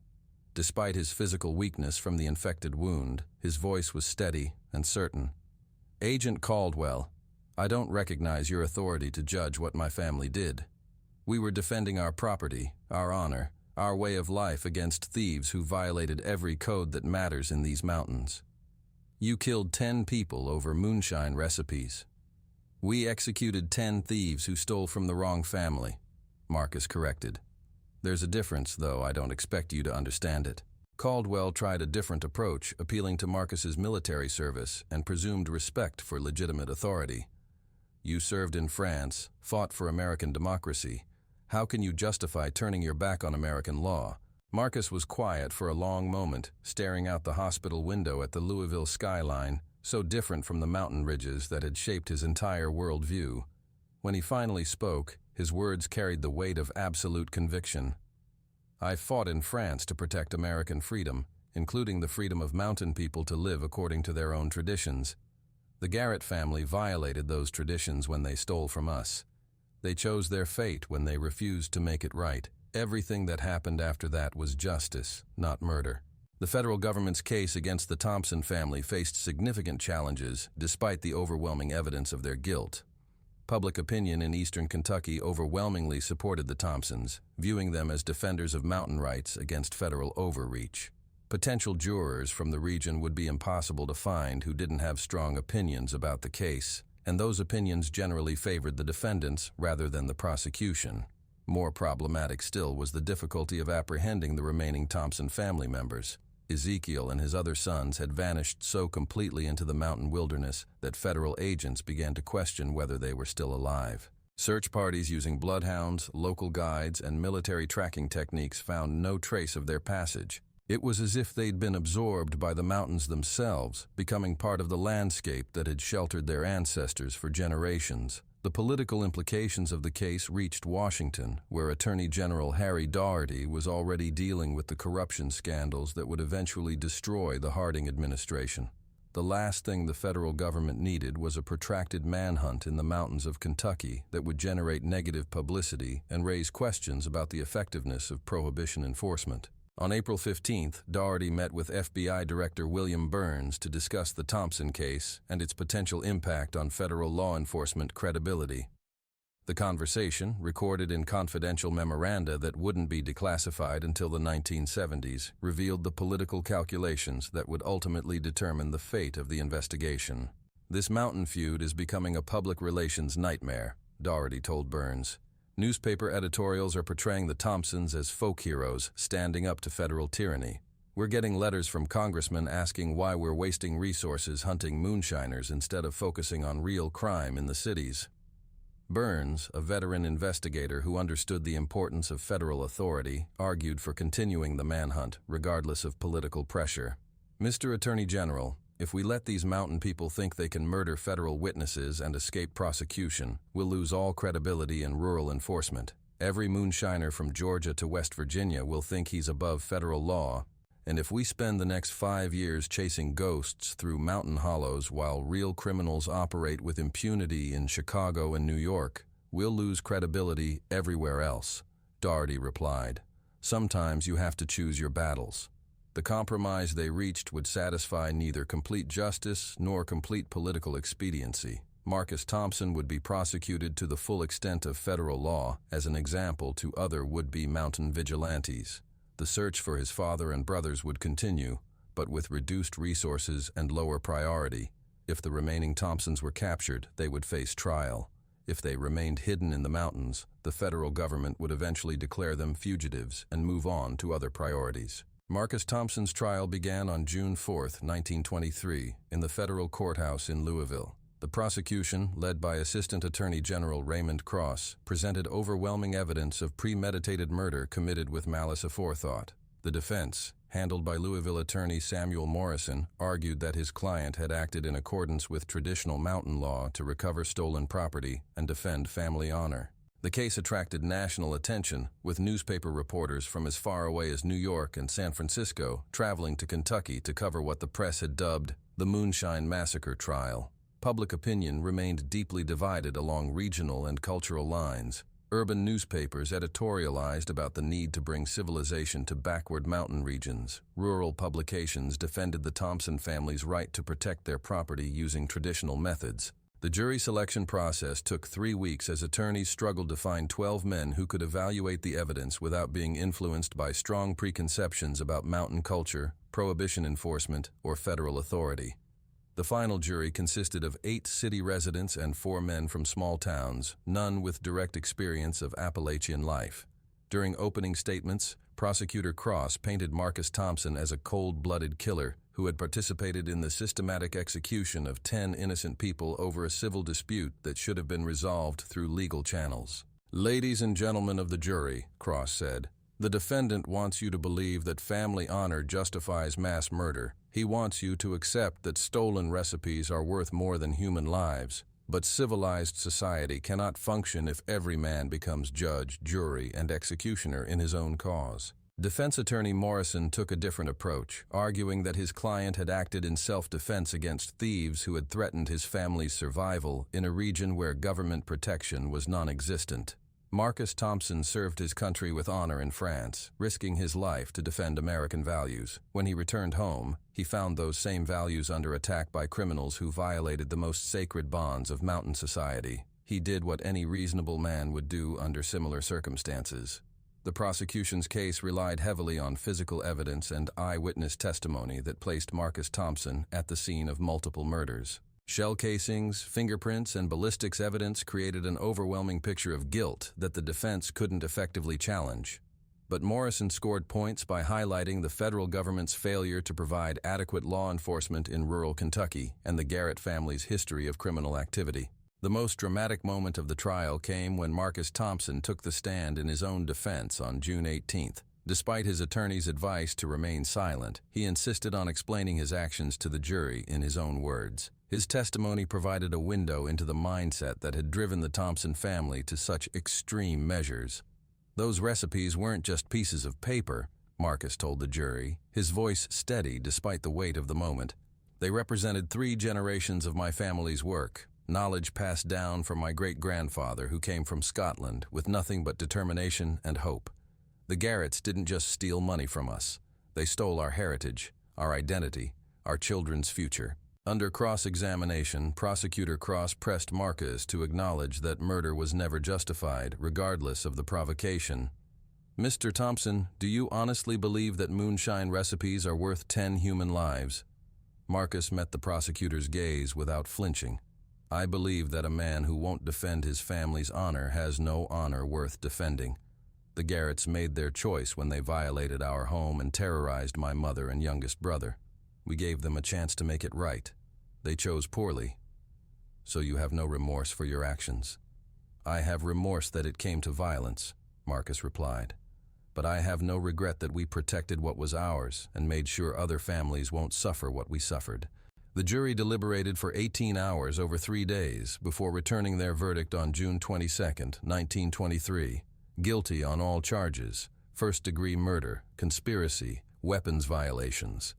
Despite his physical weakness from the infected wound, his voice was steady and certain. "Agent Caldwell, I don't recognize your authority to judge what my family did. We were defending our property, our honor, our way of life against thieves who violated every code that matters in these mountains. You killed 10 people over moonshine recipes. We executed 10 thieves who stole from the wrong family," Marcus corrected. "There's a difference, though I don't expect you to understand it." Caldwell tried a different approach, appealing to Marcus's military service and presumed respect for legitimate authority. "You served in France, fought for American democracy. How can you justify turning your back on American law?" Marcus was quiet for a long moment, staring out the hospital window at the Louisville skyline, so different from the mountain ridges that had shaped his entire worldview. When he finally spoke, his words carried the weight of absolute conviction. "I fought in France to protect American freedom, including the freedom of mountain people to live according to their own traditions. The Garrett family violated those traditions when they stole from us. They chose their fate when they refused to make it right. Everything that happened after that was justice, not murder." The federal government's case against the Thompson family faced significant challenges despite the overwhelming evidence of their guilt. Public opinion in eastern Kentucky overwhelmingly supported the Thompsons, viewing them as defenders of mountain rights against federal overreach. Potential jurors from the region would be impossible to find who didn't have strong opinions about the case, and those opinions generally favored the defendants rather than the prosecution. More problematic still was the difficulty of apprehending the remaining Thompson family members. Ezekiel and his other sons had vanished so completely into the mountain wilderness that federal agents began to question whether they were still alive. Search parties using bloodhounds, local guides, and military tracking techniques found no trace of their passage. It was as if they'd been absorbed by the mountains themselves, becoming part of the landscape that had sheltered their ancestors for generations. The political implications of the case reached Washington, where Attorney General Harry Daugherty was already dealing with the corruption scandals that would eventually destroy the Harding administration. The last thing the federal government needed was a protracted manhunt in the mountains of Kentucky that would generate negative publicity and raise questions about the effectiveness of prohibition enforcement. On April 15th, Daugherty met with FBI Director William Burns to discuss the Thompson case and its potential impact on federal law enforcement credibility. The conversation, recorded in confidential memoranda that wouldn't be declassified until the 1970s, revealed the political calculations that would ultimately determine the fate of the investigation. "This mountain feud is becoming a public relations nightmare," Daugherty told Burns. "Newspaper editorials are portraying the Thompsons as folk heroes standing up to federal tyranny. We're getting letters from congressmen asking why we're wasting resources hunting moonshiners instead of focusing on real crime in the cities." Burns, a veteran investigator who understood the importance of federal authority, argued for continuing the manhunt regardless of political pressure. "Mr. Attorney General, if we let these mountain people think they can murder federal witnesses and escape prosecution, we'll lose all credibility in rural enforcement. Every moonshiner from Georgia to West Virginia will think he's above federal law, and if we spend the next 5 years chasing ghosts through mountain hollows while real criminals operate with impunity in Chicago and New York, we'll lose credibility everywhere else," Daugherty replied. "Sometimes you have to choose your battles." The compromise they reached would satisfy neither complete justice nor complete political expediency. Marcus Thompson would be prosecuted to the full extent of federal law as an example to other would-be mountain vigilantes. The search for his father and brothers would continue, but with reduced resources and lower priority. If the remaining Thompsons were captured, they would face trial. If they remained hidden in the mountains, the federal government would eventually declare them fugitives and move on to other priorities. Marcus Thompson's trial began on June 4, 1923, in the federal courthouse in Louisville. The prosecution, led by Assistant Attorney General Raymond Cross, presented overwhelming evidence of premeditated murder committed with malice aforethought. The defense, handled by Louisville attorney Samuel Morrison, argued that his client had acted in accordance with traditional mountain law to recover stolen property and defend family honor. The case attracted national attention, with newspaper reporters from as far away as New York and San Francisco traveling to Kentucky to cover what the press had dubbed the Moonshine Massacre trial. public opinion remained deeply divided along regional and cultural lines. Urban newspapers editorialized about the need to bring civilization to backward mountain regions. Rural publications defended the Thompson family's right to protect their property using traditional methods. The jury selection process took 3 weeks as attorneys struggled to find 12 men who could evaluate the evidence without being influenced by strong preconceptions about mountain culture, prohibition enforcement, or federal authority. The final jury consisted of 8 city residents and 4 men from small towns, none with direct experience of Appalachian life. During opening statements, Prosecutor Cross painted Marcus Thompson as a cold-blooded killer who had participated in the systematic execution of 10 innocent people over a civil dispute that should have been resolved through legal channels. "Ladies and gentlemen of the jury," Cross said, "the defendant wants you to believe that family honor justifies mass murder. He wants you to accept that stolen recipes are worth more than human lives. But civilized society cannot function if every man becomes judge, jury, and executioner in his own cause." Defense attorney Morrison took a different approach, arguing that his client had acted in self-defense against thieves who had threatened his family's survival in a region where government protection was non-existent. Marcus Thompson served his country with honor in France, risking his life to defend American values. When he returned home, he found those same values under attack by criminals who violated the most sacred bonds of mountain society. He did what any reasonable man would do under similar circumstances. The prosecution's case relied heavily on physical evidence and eyewitness testimony that placed Marcus Thompson at the scene of multiple murders. Shell casings, fingerprints, and ballistics evidence created an overwhelming picture of guilt that the defense couldn't effectively challenge. But Morrison scored points by highlighting the federal government's failure to provide adequate law enforcement in rural Kentucky and the Garrett family's history of criminal activity. The most dramatic moment of the trial came when Marcus Thompson took the stand in his own defense on June 18th. Despite his attorney's advice to remain silent, he insisted on explaining his actions to the jury in his own words. His testimony provided a window into the mindset that had driven the Thompson family to such extreme measures. "Those recipes weren't just pieces of paper," Marcus told the jury, his voice steady despite the weight of the moment. "They represented 3 generations of my family's work, knowledge passed down from my great-grandfather who came from Scotland with nothing but determination and hope. The Garretts didn't just steal money from us. They stole our heritage, our identity, our children's future." Under cross-examination, Prosecutor Cross pressed Marcus to acknowledge that murder was never justified, regardless of the provocation. "Mr. Thompson, do you honestly believe that moonshine recipes are worth 10 human lives?" Marcus met the prosecutor's gaze without flinching. "I believe that a man who won't defend his family's honor has no honor worth defending. The Garretts made their choice when they violated our home and terrorized my mother and youngest brother. We gave them a chance to make it right. They chose poorly. So you have no remorse for your actions?" "I have remorse that it came to violence," Marcus replied. "But I have no regret that we protected what was ours and made sure other families won't suffer what we suffered." The jury deliberated for 18 hours over 3 days before returning their verdict on June 22, 1923. Guilty on all charges: first-degree murder, conspiracy, weapons violations.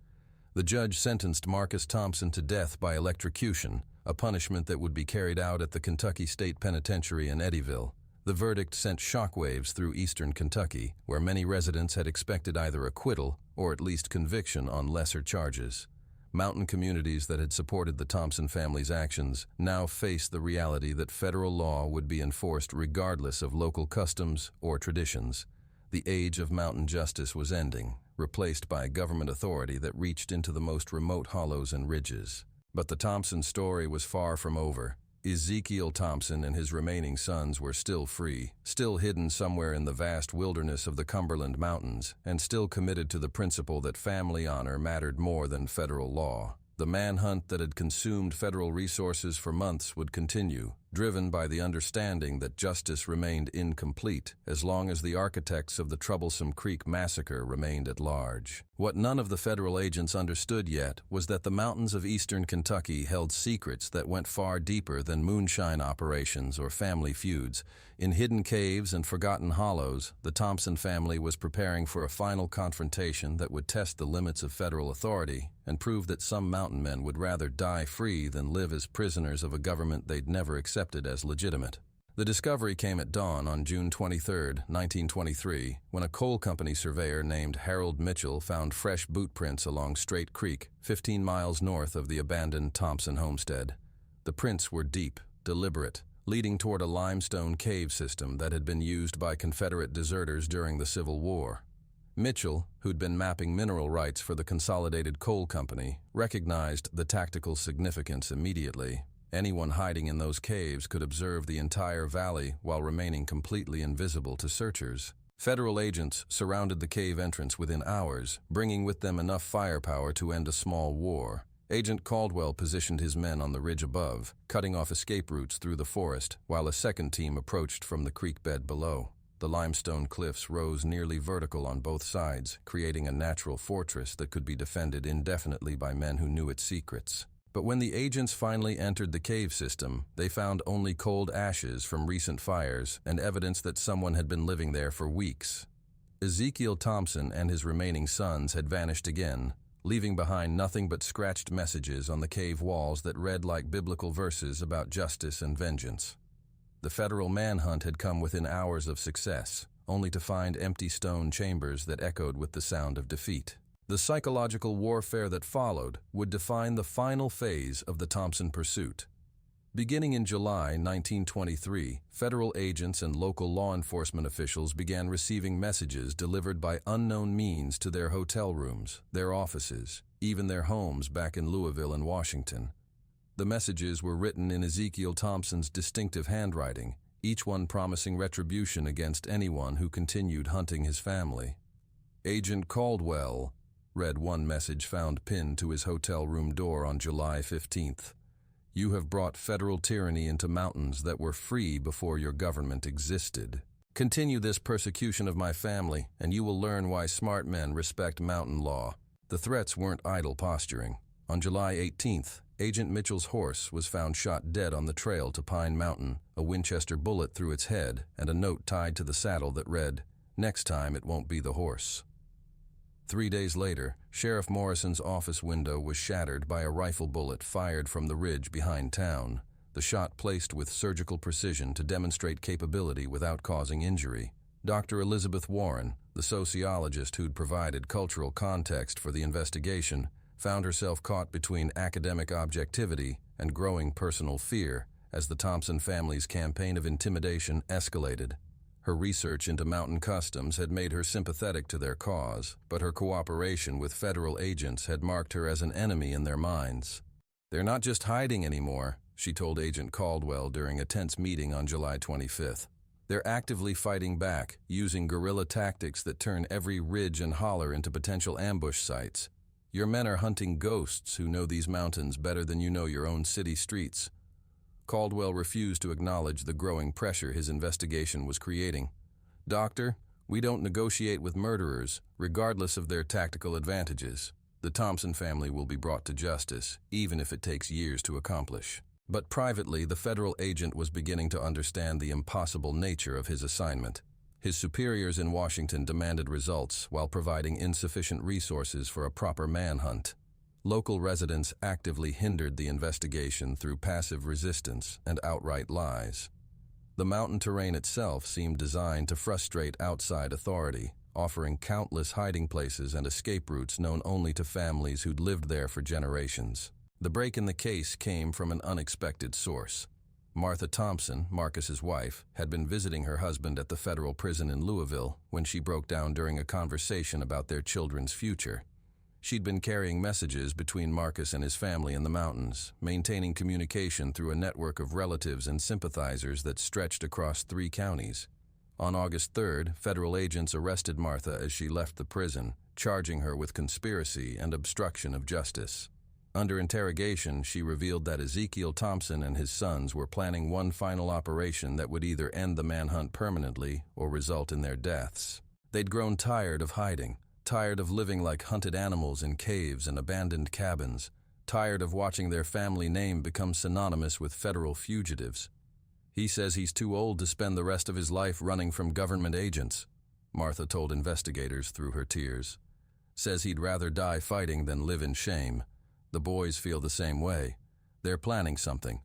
The judge sentenced Marcus Thompson to death by electrocution, a punishment that would be carried out at the Kentucky State Penitentiary in Eddyville. The verdict sent shockwaves through eastern Kentucky, where many residents had expected either acquittal or at least conviction on lesser charges. Mountain communities that had supported the Thompson family's actions now faced the reality that federal law would be enforced regardless of local customs or traditions. The age of mountain justice was ending, replaced by government authority that reached into the most remote hollows and ridges. But the Thompson story was far from over. Ezekiel Thompson and his remaining sons were still free, still hidden somewhere in the vast wilderness of the Cumberland Mountains, and still committed to the principle that family honor mattered more than federal law. The manhunt that had consumed federal resources for months would continue, driven by the understanding that justice remained incomplete as long as the architects of the troublesome Creek massacre remained at large. What none of the federal agents understood yet was that the mountains of eastern Kentucky held secrets that went far deeper than moonshine operations or family feuds. In hidden caves and forgotten hollows, the Thompson family was preparing for a final confrontation that would test the limits of federal authority and prove that some mountain men would rather die free than live as prisoners of a government they'd never accepted as legitimate. The discovery came at dawn on June 23, 1923, when a coal company surveyor named Harold Mitchell found fresh boot prints along Straight Creek, 15 miles north of the abandoned Thompson homestead. The prints were deep, deliberate, leading toward a limestone cave system that had been used by Confederate deserters during the Civil War. Mitchell, who'd been mapping mineral rights for the Consolidated Coal Company, recognized the tactical significance immediately. Anyone hiding in those caves could observe the entire valley while remaining completely invisible to searchers. Federal agents surrounded the cave entrance within hours, bringing with them enough firepower to end a small war. Agent Caldwell positioned his men on the ridge above, cutting off escape routes through the forest, while a second team approached from the creek bed below. The limestone cliffs rose nearly vertical on both sides, creating a natural fortress that could be defended indefinitely by men who knew its secrets. But when the agents finally entered the cave system, they found only cold ashes from recent fires and evidence that someone had been living there for weeks. Ezekiel Thompson and his remaining sons had vanished again, leaving behind nothing but scratched messages on the cave walls that read like biblical verses about justice and vengeance. The federal manhunt had come within hours of success, only to find empty stone chambers that echoed with the sound of defeat. The psychological warfare that followed would define the final phase of the Thompson pursuit. Beginning in July 1923, federal agents and local law enforcement officials began receiving messages delivered by unknown means to their hotel rooms, their offices, even their homes back in Louisville and Washington. The messages were written in Ezekiel Thompson's distinctive handwriting, each one promising retribution against anyone who continued hunting his family. "Agent Caldwell," read one message found pinned to his hotel room door on July 15th. "You have brought federal tyranny into mountains that were free before your government existed. Continue this persecution of my family, and you will learn why smart men respect mountain law." The threats weren't idle posturing. On July 18th, Agent Mitchell's horse was found shot dead on the trail to Pine Mountain, a Winchester bullet through its head, and a note tied to the saddle that read, "Next time it won't be the horse." 3 days later, Sheriff Morrison's office window was shattered by a rifle bullet fired from the ridge behind town, the shot placed with surgical precision to demonstrate capability without causing injury. Dr. Elizabeth Warren, the sociologist who'd provided cultural context for the investigation, found herself caught between academic objectivity and growing personal fear as the Thompson family's campaign of intimidation escalated. Her research into mountain customs had made her sympathetic to their cause, but her cooperation with federal agents had marked her as an enemy in their minds. "They're not just hiding anymore," she told Agent Caldwell during a tense meeting on July 25th. "They're actively fighting back, using guerrilla tactics that turn every ridge and holler into potential ambush sites. Your men are hunting ghosts who know these mountains better than you know your own city streets." Caldwell refused to acknowledge the growing pressure his investigation was creating. "Doctor, we don't negotiate with murderers, regardless of their tactical advantages. The Thompson family will be brought to justice, even if it takes years to accomplish." But privately, the federal agent was beginning to understand the impossible nature of his assignment. His superiors in Washington demanded results while providing insufficient resources for a proper manhunt. Local residents actively hindered the investigation through passive resistance and outright lies. The mountain terrain itself seemed designed to frustrate outside authority, offering countless hiding places and escape routes known only to families who'd lived there for generations. The break in the case came from an unexpected source. Martha Thompson, Marcus's wife, had been visiting her husband at the federal prison in Louisville when she broke down during a conversation about their children's future. She'd been carrying messages between Marcus and his family in the mountains, maintaining communication through a network of relatives and sympathizers that stretched across 3 counties. On August 3rd, federal agents arrested Martha as she left the prison, charging her with conspiracy and obstruction of justice. Under interrogation, she revealed that Ezekiel Thompson and his sons were planning one final operation that would either end the manhunt permanently or result in their deaths. They'd grown tired of hiding, tired of living like hunted animals in caves and abandoned cabins, tired of watching their family name become synonymous with federal fugitives. He says he's too old to spend the rest of his life running from government agents, Martha told investigators through her tears. Says he'd rather die fighting than live in shame. The boys feel the same way. They're planning something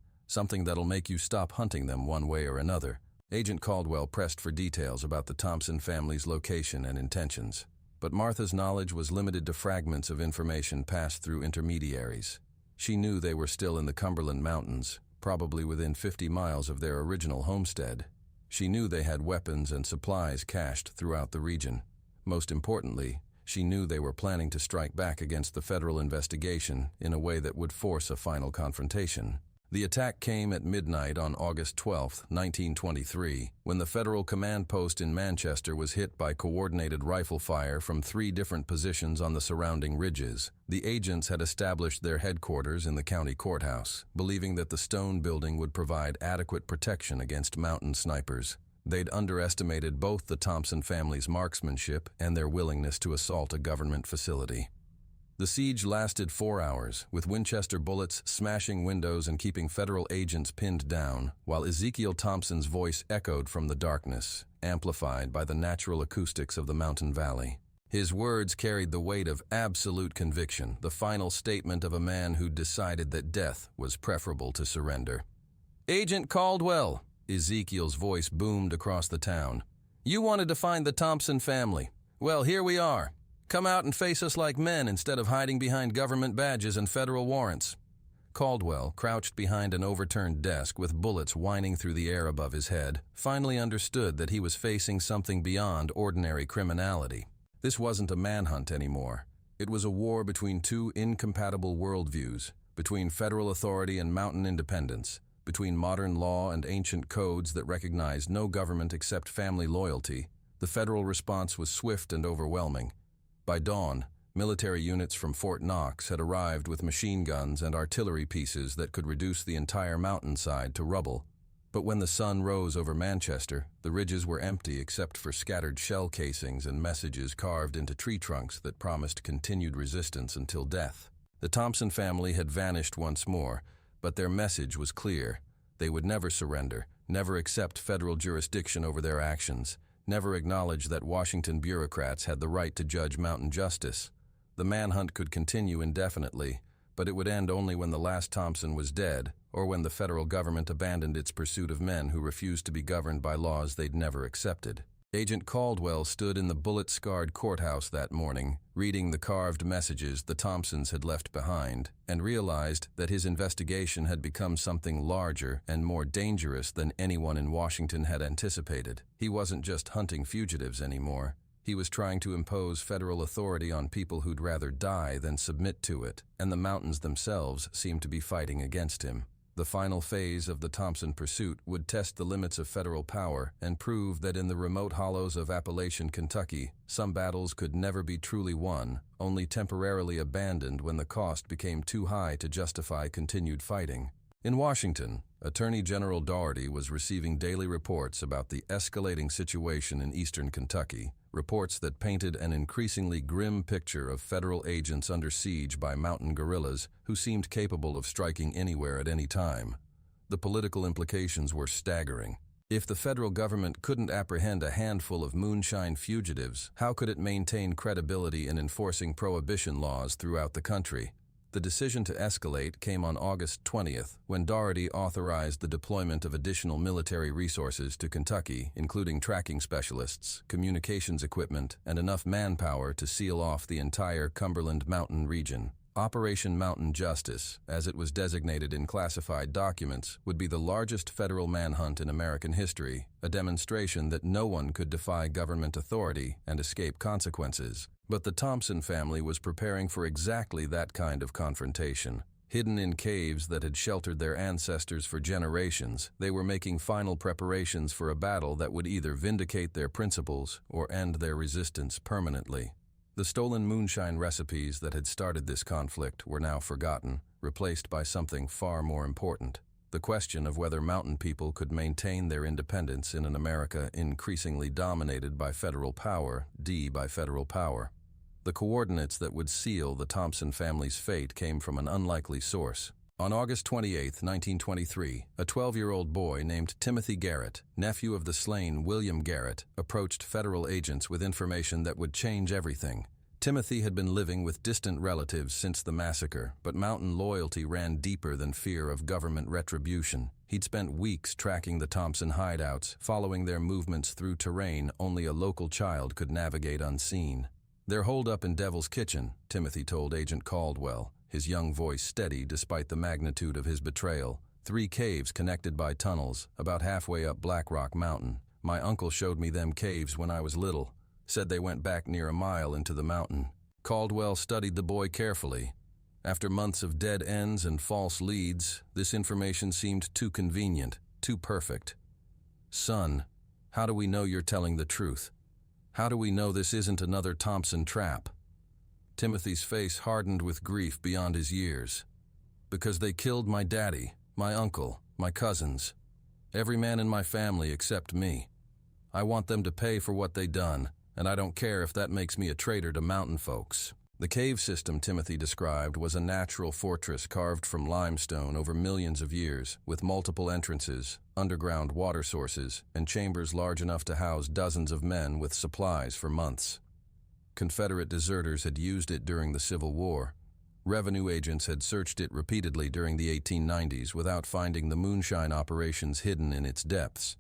that'll make you stop hunting them one way or another. Agent Caldwell pressed for details about the Thompson family's location and intentions. But Martha's knowledge was limited to fragments of information passed through intermediaries. She knew they were still in the Cumberland Mountains, probably within 50 miles of their original homestead. She knew they had weapons and supplies cached throughout the region. Most importantly, she knew they were planning to strike back against the federal investigation in a way that would force a final confrontation. The attack came at midnight on August 12, 1923, when the federal command post in Manchester was hit by coordinated rifle fire from 3 different positions on the surrounding ridges. The agents had established their headquarters in the county courthouse, believing that the stone building would provide adequate protection against mountain snipers. They'd underestimated both the Thompson family's marksmanship and their willingness to assault a government facility. The siege lasted 4 hours, with Winchester bullets smashing windows and keeping federal agents pinned down, while Ezekiel Thompson's voice echoed from the darkness, amplified by the natural acoustics of the mountain valley. His words carried the weight of absolute conviction, the final statement of a man who'd decided that death was preferable to surrender. "Agent Caldwell," Ezekiel's voice boomed across the town. "You wanted to find the Thompson family. Well, here we are. Come out and face us like men instead of hiding behind government badges and federal warrants." Caldwell, crouched behind an overturned desk with bullets whining through the air above his head, finally understood that he was facing something beyond ordinary criminality. This wasn't a manhunt anymore. It was a war between 2 incompatible worldviews, between federal authority and mountain independence, between modern law and ancient codes that recognized no government except family loyalty. The federal response was swift and overwhelming. By dawn, military units from Fort Knox had arrived with machine guns and artillery pieces that could reduce the entire mountainside to rubble. But when the sun rose over Manchester, the ridges were empty except for scattered shell casings and messages carved into tree trunks that promised continued resistance until death. The Thompson family had vanished once more, but their message was clear. They would never surrender, never accept federal jurisdiction over their actions, never acknowledge that Washington bureaucrats had the right to judge mountain justice. The manhunt could continue indefinitely, but it would end only when the last Thompson was dead, or when the federal government abandoned its pursuit of men who refused to be governed by laws they'd never accepted. Agent Caldwell stood in the bullet-scarred courthouse that morning, reading the carved messages the Thompsons had left behind, and realized that his investigation had become something larger and more dangerous than anyone in Washington had anticipated. He wasn't just hunting fugitives anymore. He was trying to impose federal authority on people who'd rather die than submit to it, and the mountains themselves seemed to be fighting against him. The final phase of the Thompson pursuit would test the limits of federal power and prove that in the remote hollows of Appalachian Kentucky, some battles could never be truly won, only temporarily abandoned when the cost became too high to justify continued fighting. In Washington, Attorney General Dougherty was receiving daily reports about the escalating situation in eastern Kentucky, reports that painted an increasingly grim picture of federal agents under siege by mountain guerrillas who seemed capable of striking anywhere at any time. The political implications were staggering. If the federal government couldn't apprehend a handful of Moonshine fugitives, how could it maintain credibility in enforcing prohibition laws throughout the country? The decision to escalate came on August 20th, when Dougherty authorized the deployment of additional military resources to Kentucky, including tracking specialists, communications equipment, and enough manpower to seal off the entire Cumberland Mountain region. Operation Mountain Justice, as it was designated in classified documents, would be the largest federal manhunt in American history, a demonstration that no one could defy government authority and escape consequences. But the Thompson family was preparing for exactly that kind of confrontation. Hidden in caves that had sheltered their ancestors for generations, they were making final preparations for a battle that would either vindicate their principles or end their resistance permanently. The stolen moonshine recipes that had started this conflict were now forgotten, replaced by something far more important: the question of whether mountain people could maintain their independence in an America increasingly dominated by federal power, by federal power. The coordinates that would seal the Thompson family's fate came from an unlikely source. On August 28, 1923, a 12-year-old boy named Timothy Garrett, nephew of the slain William Garrett, approached federal agents with information that would change everything. Timothy had been living with distant relatives since the massacre, but mountain loyalty ran deeper than fear of government retribution. He'd spent weeks tracking the Thompson hideouts, following their movements through terrain only a local child could navigate unseen. "They're holed up in Devil's Kitchen," Timothy told Agent Caldwell, his young voice steady despite the magnitude of his betrayal. "3 caves connected by tunnels, about halfway up Black Rock Mountain. My uncle showed me them caves when I was little. Said they went back near a mile into the mountain." Caldwell studied the boy carefully. After months of dead ends and false leads, this information seemed too convenient, too perfect. "Son, how do we know you're telling the truth? How do we know this isn't another Thompson trap?" Timothy's face hardened with grief beyond his years. "Because they killed my daddy, my uncle, my cousins. Every man in my family except me. I want them to pay for what they done, and I don't care if that makes me a traitor to mountain folks." The cave system Timothy described was a natural fortress carved from limestone over millions of years, with multiple entrances, underground water sources, and chambers large enough to house dozens of men with supplies for months. Confederate deserters had used it during the Civil War. Revenue agents had searched it repeatedly during the 1890s without finding the moonshine operations hidden in its depths.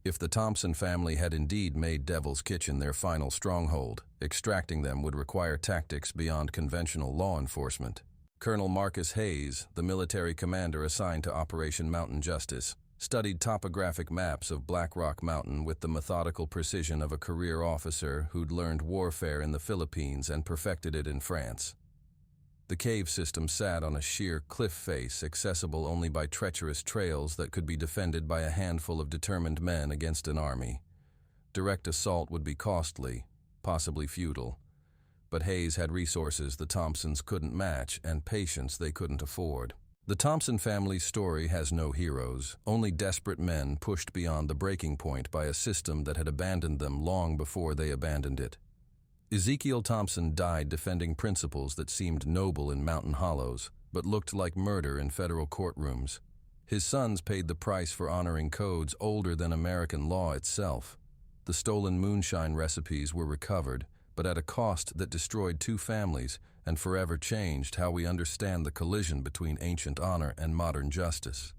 If the Thompson family had indeed made Devil's Kitchen their final stronghold, extracting them would require tactics beyond conventional law enforcement. Colonel Marcus Hayes, the military commander assigned to Operation Mountain Justice, studied topographic maps of Black Rock Mountain with the methodical precision of a career officer who'd learned warfare in the Philippines and perfected it in France. The cave system sat on a sheer cliff face accessible only by treacherous trails that could be defended by a handful of determined men against an army. Direct assault would be costly, possibly futile. But Hayes had resources the Thompsons couldn't match and patience they couldn't afford. The Thompson family's story has no heroes, only desperate men pushed beyond the breaking point by a system that had abandoned them long before they abandoned it. Ezekiel Thompson died defending principles that seemed noble in mountain hollows, but looked like murder in federal courtrooms. His sons paid the price for honoring codes older than American law itself. The stolen moonshine recipes were recovered, but at a cost that destroyed 2 families and forever changed how we understand the collision between ancient honor and modern justice.